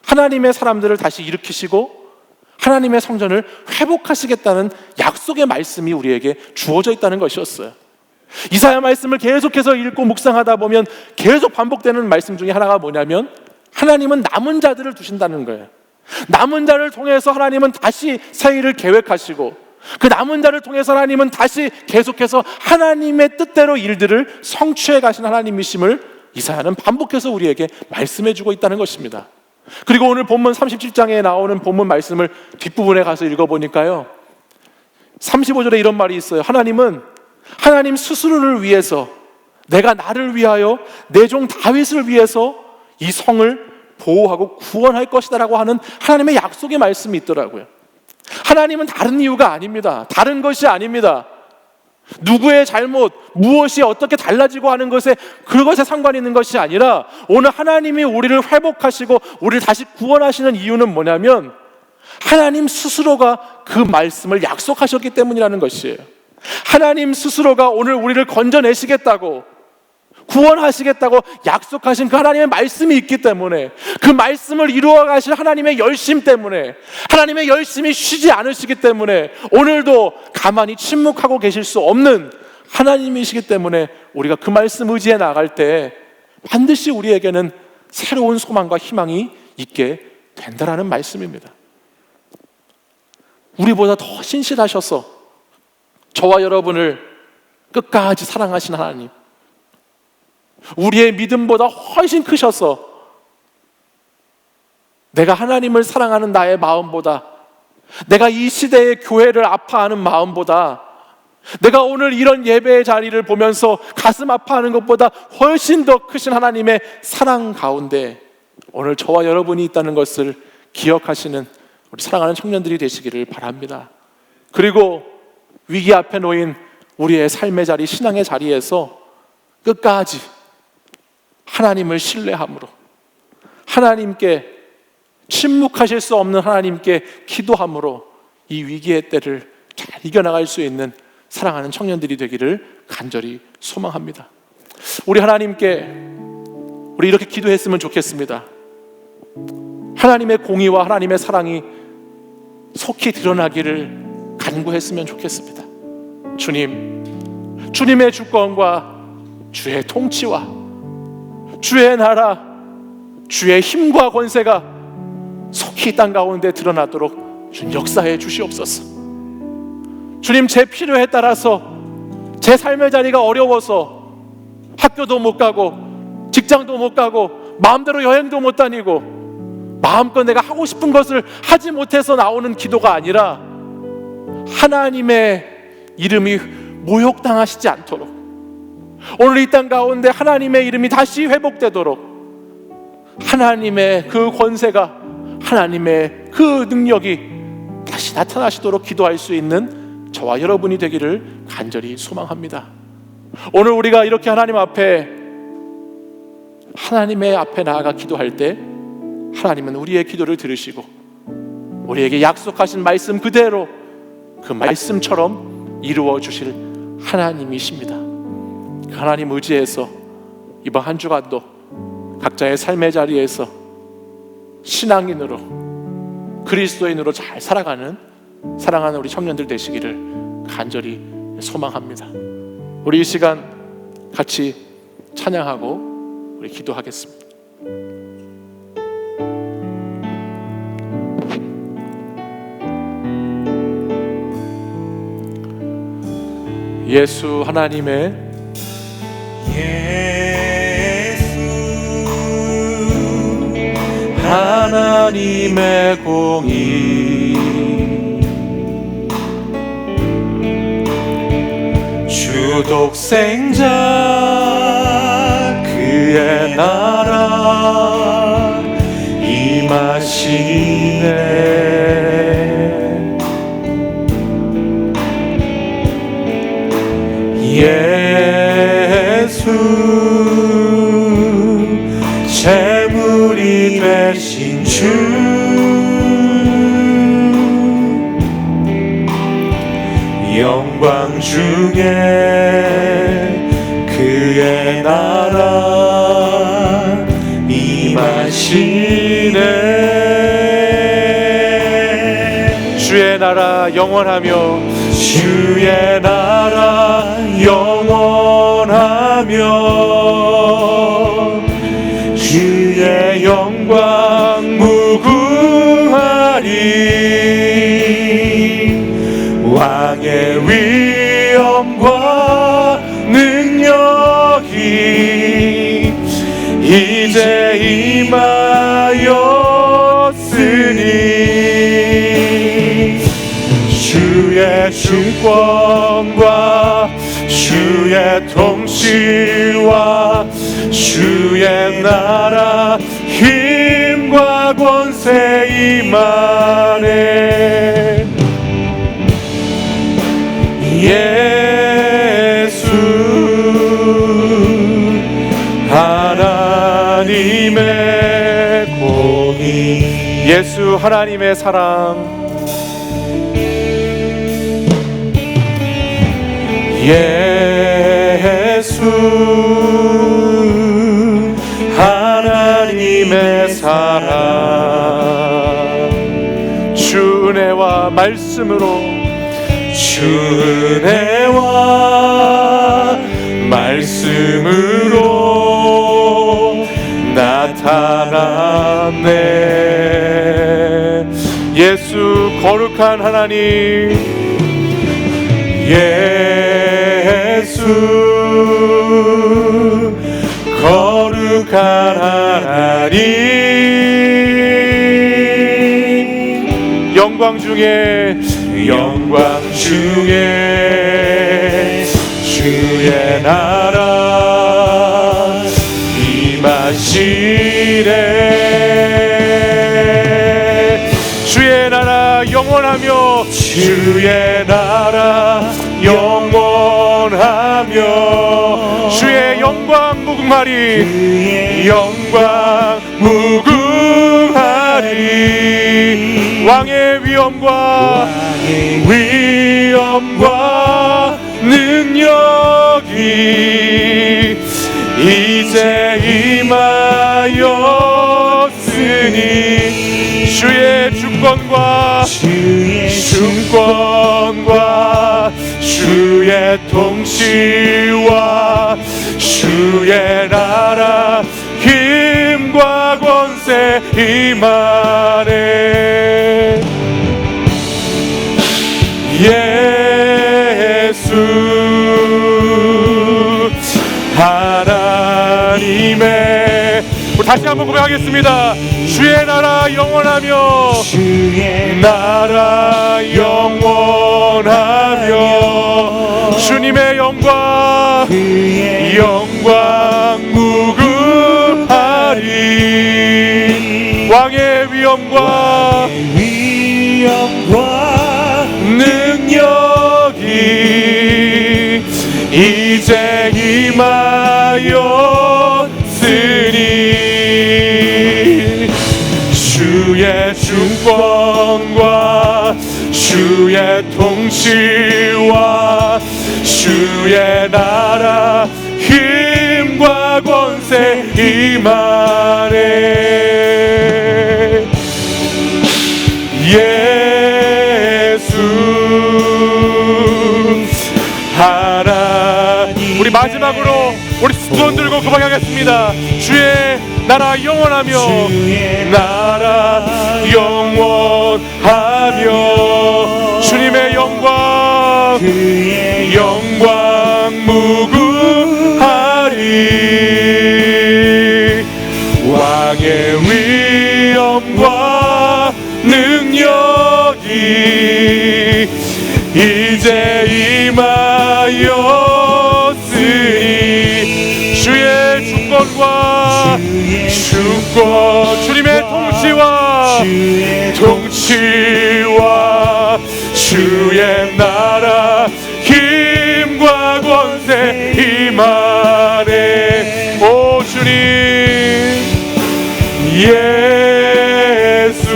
하나님의 사람들을 다시 일으키시고 하나님의 성전을 회복하시겠다는 약속의 말씀이 우리에게 주어져 있다는 것이었어요. 이사야 말씀을 계속해서 읽고 묵상하다 보면 계속 반복되는 말씀 중에 하나가 뭐냐면 하나님은 남은 자들을 두신다는 거예요. 남은 자를 통해서 하나님은 다시 새 일을 계획하시고 그 남은 자를 통해서 하나님은 다시 계속해서 하나님의 뜻대로 일들을 성취해 가신 하나님이심을 이사야는 반복해서 우리에게 말씀해 주고 있다는 것입니다. 그리고 오늘 본문 37장에 나오는 본문 말씀을 뒷부분에 가서 읽어보니까요, 35절에 이런 말이 있어요. 하나님은 하나님 스스로를 위해서, 내가 나를 위하여 내 종 다윗을 위해서 이 성을 보호하고 구원할 것이다 라고 하는 하나님의 약속의 말씀이 있더라고요. 하나님은 다른 이유가 아닙니다. 다른 것이 아닙니다. 누구의 잘못, 무엇이 어떻게 달라지고 하는 것에, 그것에 상관이 있는 것이 아니라 오늘 하나님이 우리를 회복하시고 우리를 다시 구원하시는 이유는 뭐냐면 하나님 스스로가 그 말씀을 약속하셨기 때문이라는 것이에요. 하나님 스스로가 오늘 우리를 건져내시겠다고, 구원하시겠다고 약속하신 그 하나님의 말씀이 있기 때문에, 그 말씀을 이루어 가실 하나님의 열심 때문에, 하나님의 열심이 쉬지 않으시기 때문에 오늘도 가만히 침묵하고 계실 수 없는 하나님이시기 때문에 우리가 그 말씀 의지해 나갈 때 반드시 우리에게는 새로운 소망과 희망이 있게 된다라는 말씀입니다. 우리보다 더 신실하셔서 저와 여러분을 끝까지 사랑하신 하나님, 우리의 믿음보다 훨씬 크셔서 내가 하나님을 사랑하는 나의 마음보다, 내가 이 시대의 교회를 아파하는 마음보다, 내가 오늘 이런 예배의 자리를 보면서 가슴 아파하는 것보다 훨씬 더 크신 하나님의 사랑 가운데 오늘 저와 여러분이 있다는 것을 기억하시는 우리 사랑하는 청년들이 되시기를 바랍니다. 그리고 위기 앞에 놓인 우리의 삶의 자리, 신앙의 자리에서 끝까지 하나님을 신뢰함으로, 하나님께 침묵하실 수 없는 하나님께 기도함으로 이 위기의 때를 잘 이겨나갈 수 있는 사랑하는 청년들이 되기를 간절히 소망합니다. 우리 하나님께 우리 이렇게 기도했으면 좋겠습니다. 하나님의 공의와 하나님의 사랑이 속히 드러나기를 간구했으면 좋겠습니다. 주님, 주님의 주권과 주의 통치와 주의 나라, 주의 힘과 권세가 속히 땅 가운데 드러나도록 주님 역사해 주시옵소서. 주님, 제 필요에 따라서 제 삶의 자리가 어려워서 학교도 못 가고 직장도 못 가고 마음대로 여행도 못 다니고 마음껏 내가 하고 싶은 것을 하지 못해서 나오는 기도가 아니라 하나님의 이름이 모욕당하시지 않도록, 오늘 이 땅 가운데 하나님의 이름이 다시 회복되도록, 하나님의 그 권세가, 하나님의 그 능력이 다시 나타나시도록 기도할 수 있는 저와 여러분이 되기를 간절히 소망합니다. 오늘 우리가 이렇게 하나님의 앞에 나아가 기도할 때 하나님은 우리의 기도를 들으시고 우리에게 약속하신 말씀 그대로 그 말씀처럼 이루어 주실 하나님이십니다. 그 하나님 의지해서 이번 한 주간도 각자의 삶의 자리에서 신앙인으로, 그리스도인으로 잘 살아가는 사랑하는 우리 청년들 되시기를 간절히 소망합니다. 우리 이 시간 같이 찬양하고 우리 기도하겠습니다. 예수 하나님의 하나님의 공의, 주 독생자 그의 나라 임하시네. 예수 재물이 되신 주, 영광 중에 그의 나라 임하시네. 주의 나라 영원하며, 주의 나라 영원하며, 주의 영광 무궁하리. 왕의 위엄과 능력이 이제 임하였으니, 주의 주권과 주의 통치와 주의 나라 힘과 권세 임하네. 예수 하나님의 공의, 예수 하나님의 사랑, 예수 하나님의 사랑, 주 은혜와 말씀으로, 주 은혜와 말씀으로 나타났네. 예수 거룩한 하나님, 예수 거룩한 하나님, 영광 중에 주의 나라 임하시네. 주의 나라 영원하며, 주의 나라 영원하며, 주의 영광 무궁하리, 영광 무궁하리. 왕의 위엄과 능력이 이제 임하였으니, 주의 주권과 주의 통치와 주의 나라 힘과 권세 임하네. 다시 한번 고백하겠습니다. 주의 나라 영원하며
주의
나라 영원하며 주님의 영광
그의
영광 무궁하리 왕의 위엄과
위엄과
능력이 이제 임하였으니 주의 주권과 주의 통치와 주의 나라 힘과 권세 임하네. 예수 하나님. 우리 마지막으로 우리 손 들고 고백하겠습니다. 주의 나라 영원하며
주의
나라 영원하며 주님의 영광
그의
영광 무궁하리 왕의 위엄과 능력이 이제 임하였으니 주의 주권과 주권 주님의 통치와 주의 나라 힘과 권세 임하네. 오 주님 예수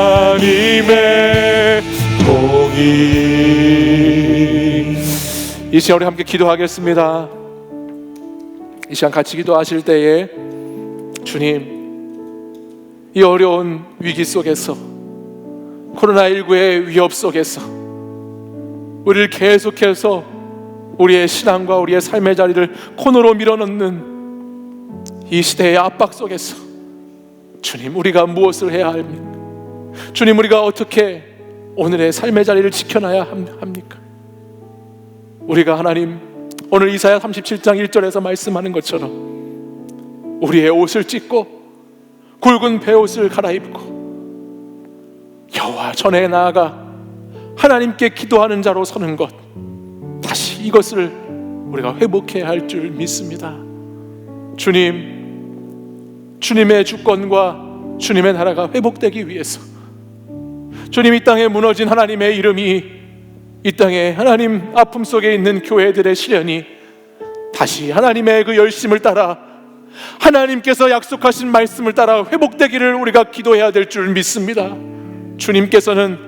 하나님의 복이. 이 시간 우리 함께 기도하겠습니다. 이 시간 같이 기도하실 때에 주님 이 어려운 위기 속에서 코로나19의 위협 속에서 우리를 계속해서 우리의 신앙과 우리의 삶의 자리를 코너로 밀어넣는 이 시대의 압박 속에서 주님 우리가 무엇을 해야 합니까? 주님 우리가 어떻게 오늘의 삶의 자리를 지켜놔야 합니까? 우리가 하나님 오늘 이사야 37장 1절에서 말씀하는 것처럼 우리의 옷을 찢고 굵은 베옷을 갈아입고 여호와 전에 나아가 하나님께 기도하는 자로 서는 것, 다시 이것을 우리가 회복해야 할 줄 믿습니다. 주님, 주님의 주권과 주님의 나라가 회복되기 위해서 주님 이 땅에 무너진 하나님의 이름이 이 땅에 하나님 아픔 속에 있는 교회들의 시련이 다시 하나님의 그 열심을 따라 하나님께서 약속하신 말씀을 따라 회복되기를 우리가 기도해야 될 줄 믿습니다. 주님께서는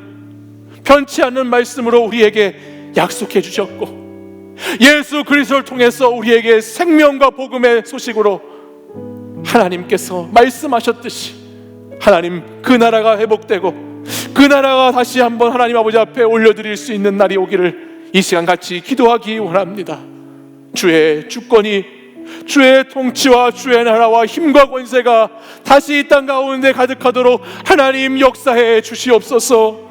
편치 않는 말씀으로 우리에게 약속해 주셨고 예수 그리스도를 통해서 우리에게 생명과 복음의 소식으로 하나님께서 말씀하셨듯이 하나님 그 나라가 회복되고 그 나라가 다시 한번 하나님 아버지 앞에 올려드릴 수 있는 날이 오기를 이 시간 같이 기도하기 원합니다. 주의 주권이 주의 통치와 주의 나라와 힘과 권세가 다시 이 땅 가운데 가득하도록 하나님 역사해 주시옵소서.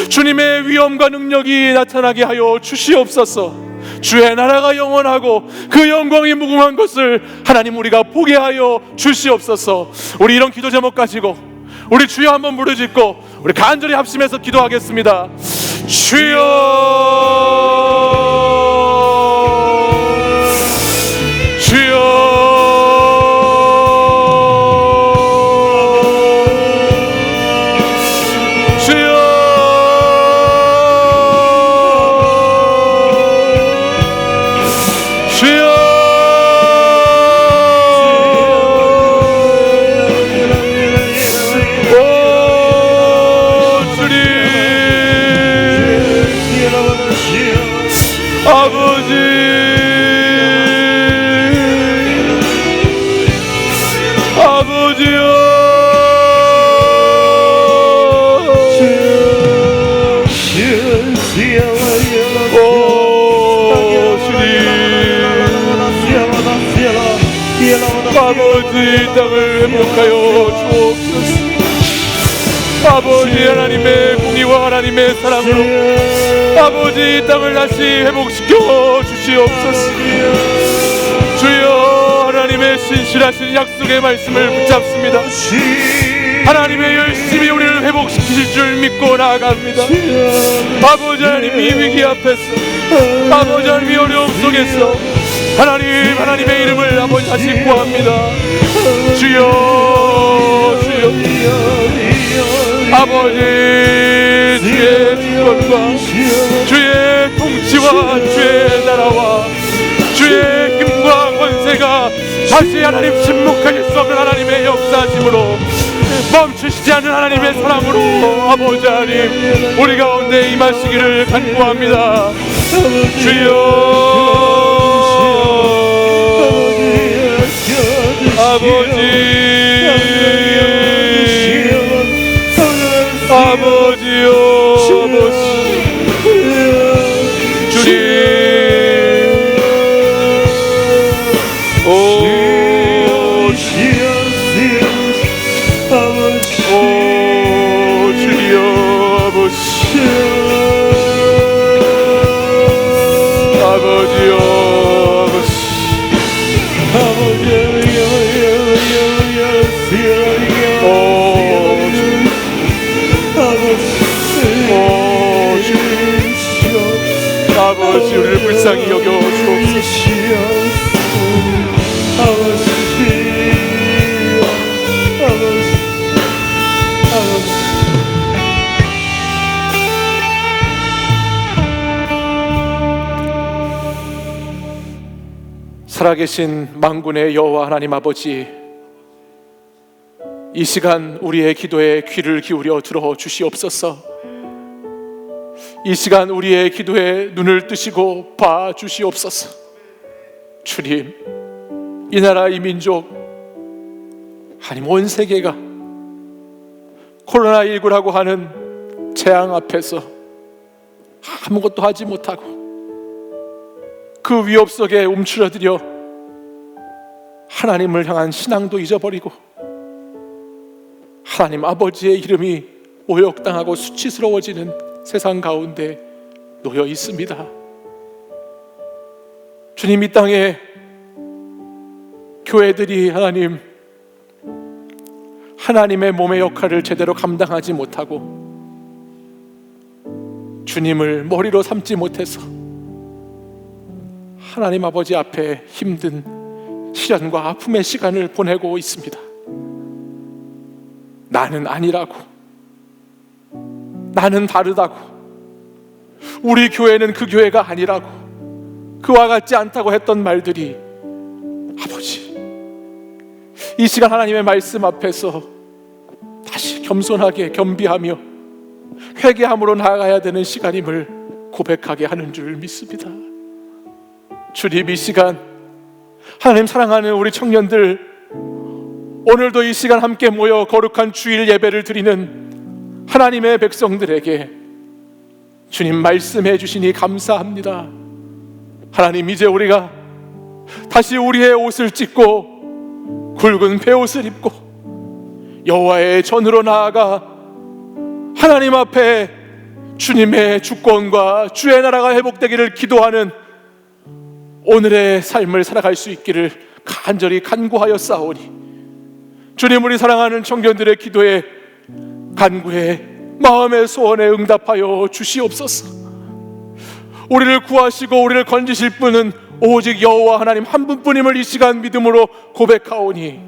주님의 위엄과 능력이 나타나게 하여 주시옵소서. 주의 나라가 영원하고 그 영광이 무궁한 것을 하나님 우리가 보게 하여 주시옵소서. 우리 이런 기도 제목 가지고 우리 주여 한번 부르짖고 우리 간절히 합심해서 기도하겠습니다. 주여 주여 아버지 이 땅을 회복하여 주옵소서. 아버지 하나님의 공의와 하나님의 사랑으로 아버지 이 땅을 다시 회복시켜 주시옵소서. 주여 하나님의 신실하신 약속의 말씀을 붙잡습니다. 하나님의 열심히 우리를 회복시키실 줄 믿고 나아갑니다. 아버지 하나님, 이 위기 앞에서, 아버지 하나님, 이 어려움 속에서 하나님, 하나님의 이름을 아버지 다시 구합니다. 주여, 주여, 아버지, 주의 주권과 주의 통치와 주의 나라와 주의 힘과 권세가 다시 하나님 침묵하실 수 없는 하나님의 역사심으로, 멈추시지 않는 하나님의 사랑으로 아버지 하나님 우리 가운데 임하시기를 간구합니다. 주여, 아버지, 아버지요, 주님, 아버지, 우리를 불쌍히 여겨 주옵소서. 살아계신 만군의 여호와 하나님 아버지, 이 시간 우리의 기도에 귀를 기울여 들어 주시옵소서. 이 시간 우리의 기도에 눈을 뜨시고 봐 주시옵소서. 주님, 이 나라, 이 민족, 하나님 온 세계가 코로나19라고 하는 재앙 앞에서 아무것도 하지 못하고 그 위협 속에 움츠러들여 하나님을 향한 신앙도 잊어버리고 하나님 아버지의 이름이 모욕당하고 수치스러워지는 세상 가운데 놓여 있습니다. 주님, 이 땅에 교회들이 하나님의 몸의 역할을 제대로 감당하지 못하고 주님을 머리로 삼지 못해서 하나님 아버지 앞에 힘든 시련과 아픔의 시간을 보내고 있습니다. 나는 아니라고, 나는 다르다고, 우리 교회는 그 교회가 아니라고, 그와 같지 않다고 했던 말들이 아버지, 이 시간 하나님의 말씀 앞에서 다시 겸손하게 겸비하며 회개함으로 나아가야 되는 시간임을 고백하게 하는 줄 믿습니다. 주님, 이 시간 하나님 사랑하는 우리 청년들, 오늘도 이 시간 함께 모여 거룩한 주일 예배를 드리는 하나님의 백성들에게 주님 말씀해 주시니 감사합니다. 하나님, 이제 우리가 다시 우리의 옷을 찢고 굵은 베옷을 입고 여호와의 전으로 나아가 하나님 앞에 주님의 주권과 주의 나라가 회복되기를 기도하는 오늘의 삶을 살아갈 수 있기를 간절히 간구하여 싸우니 주님, 우리 사랑하는 청년들의 기도에, 간구에, 마음의 소원에 응답하여 주시옵소서. 우리를 구하시고 우리를 건지실 분은 오직 여호와 하나님 한 분뿐임을 이 시간 믿음으로 고백하오니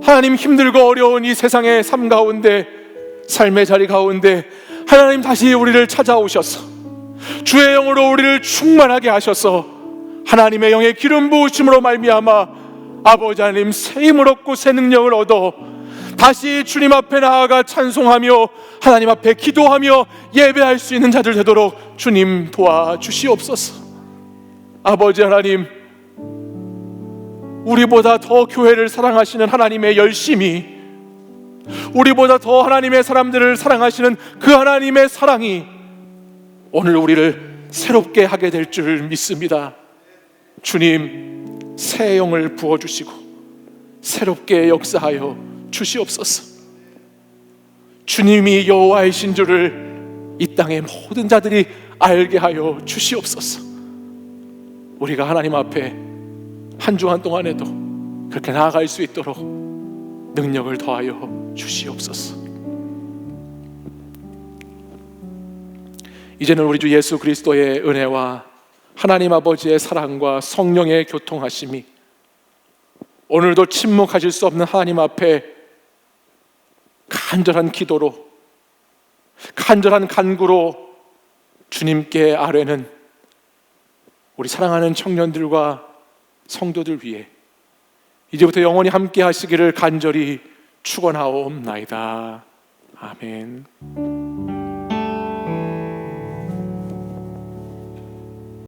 하나님, 힘들고 어려운 이 세상의 삶 가운데, 삶의 자리 가운데 하나님 다시 우리를 찾아오셔서 주의 영으로 우리를 충만하게 하셔서 하나님의 영의 기름 부으심으로 말미암아 아버지 하나님 새 힘을 얻고 새 능력을 얻어 다시 주님 앞에 나아가 찬송하며 하나님 앞에 기도하며 예배할 수 있는 자들 되도록 주님 도와주시옵소서. 아버지 하나님, 우리보다 더 교회를 사랑하시는 하나님의 열심이, 우리보다 더 하나님의 사람들을 사랑하시는 그 하나님의 사랑이 오늘 우리를 새롭게 하게 될 줄 믿습니다. 주님, 새 영을 부어주시고 새롭게 역사하여 주시옵소서. 주님이 여호와이신 줄을 이 땅의 모든 자들이 알게 하여 주시옵소서. 우리가 하나님 앞에 한 주간 동안에도 그렇게 나아갈 수 있도록 능력을 더하여 주시옵소서. 이제는 우리 주 예수 그리스도의 은혜와 하나님 아버지의 사랑과 성령의 교통하심이 오늘도 침묵하실 수 없는 하나님 앞에 간절한 기도로, 간절한 간구로 주님께 아뢰는 우리 사랑하는 청년들과 성도들 위해 이제부터 영원히 함께 하시기를 간절히 축원하옵나이다. 아멘.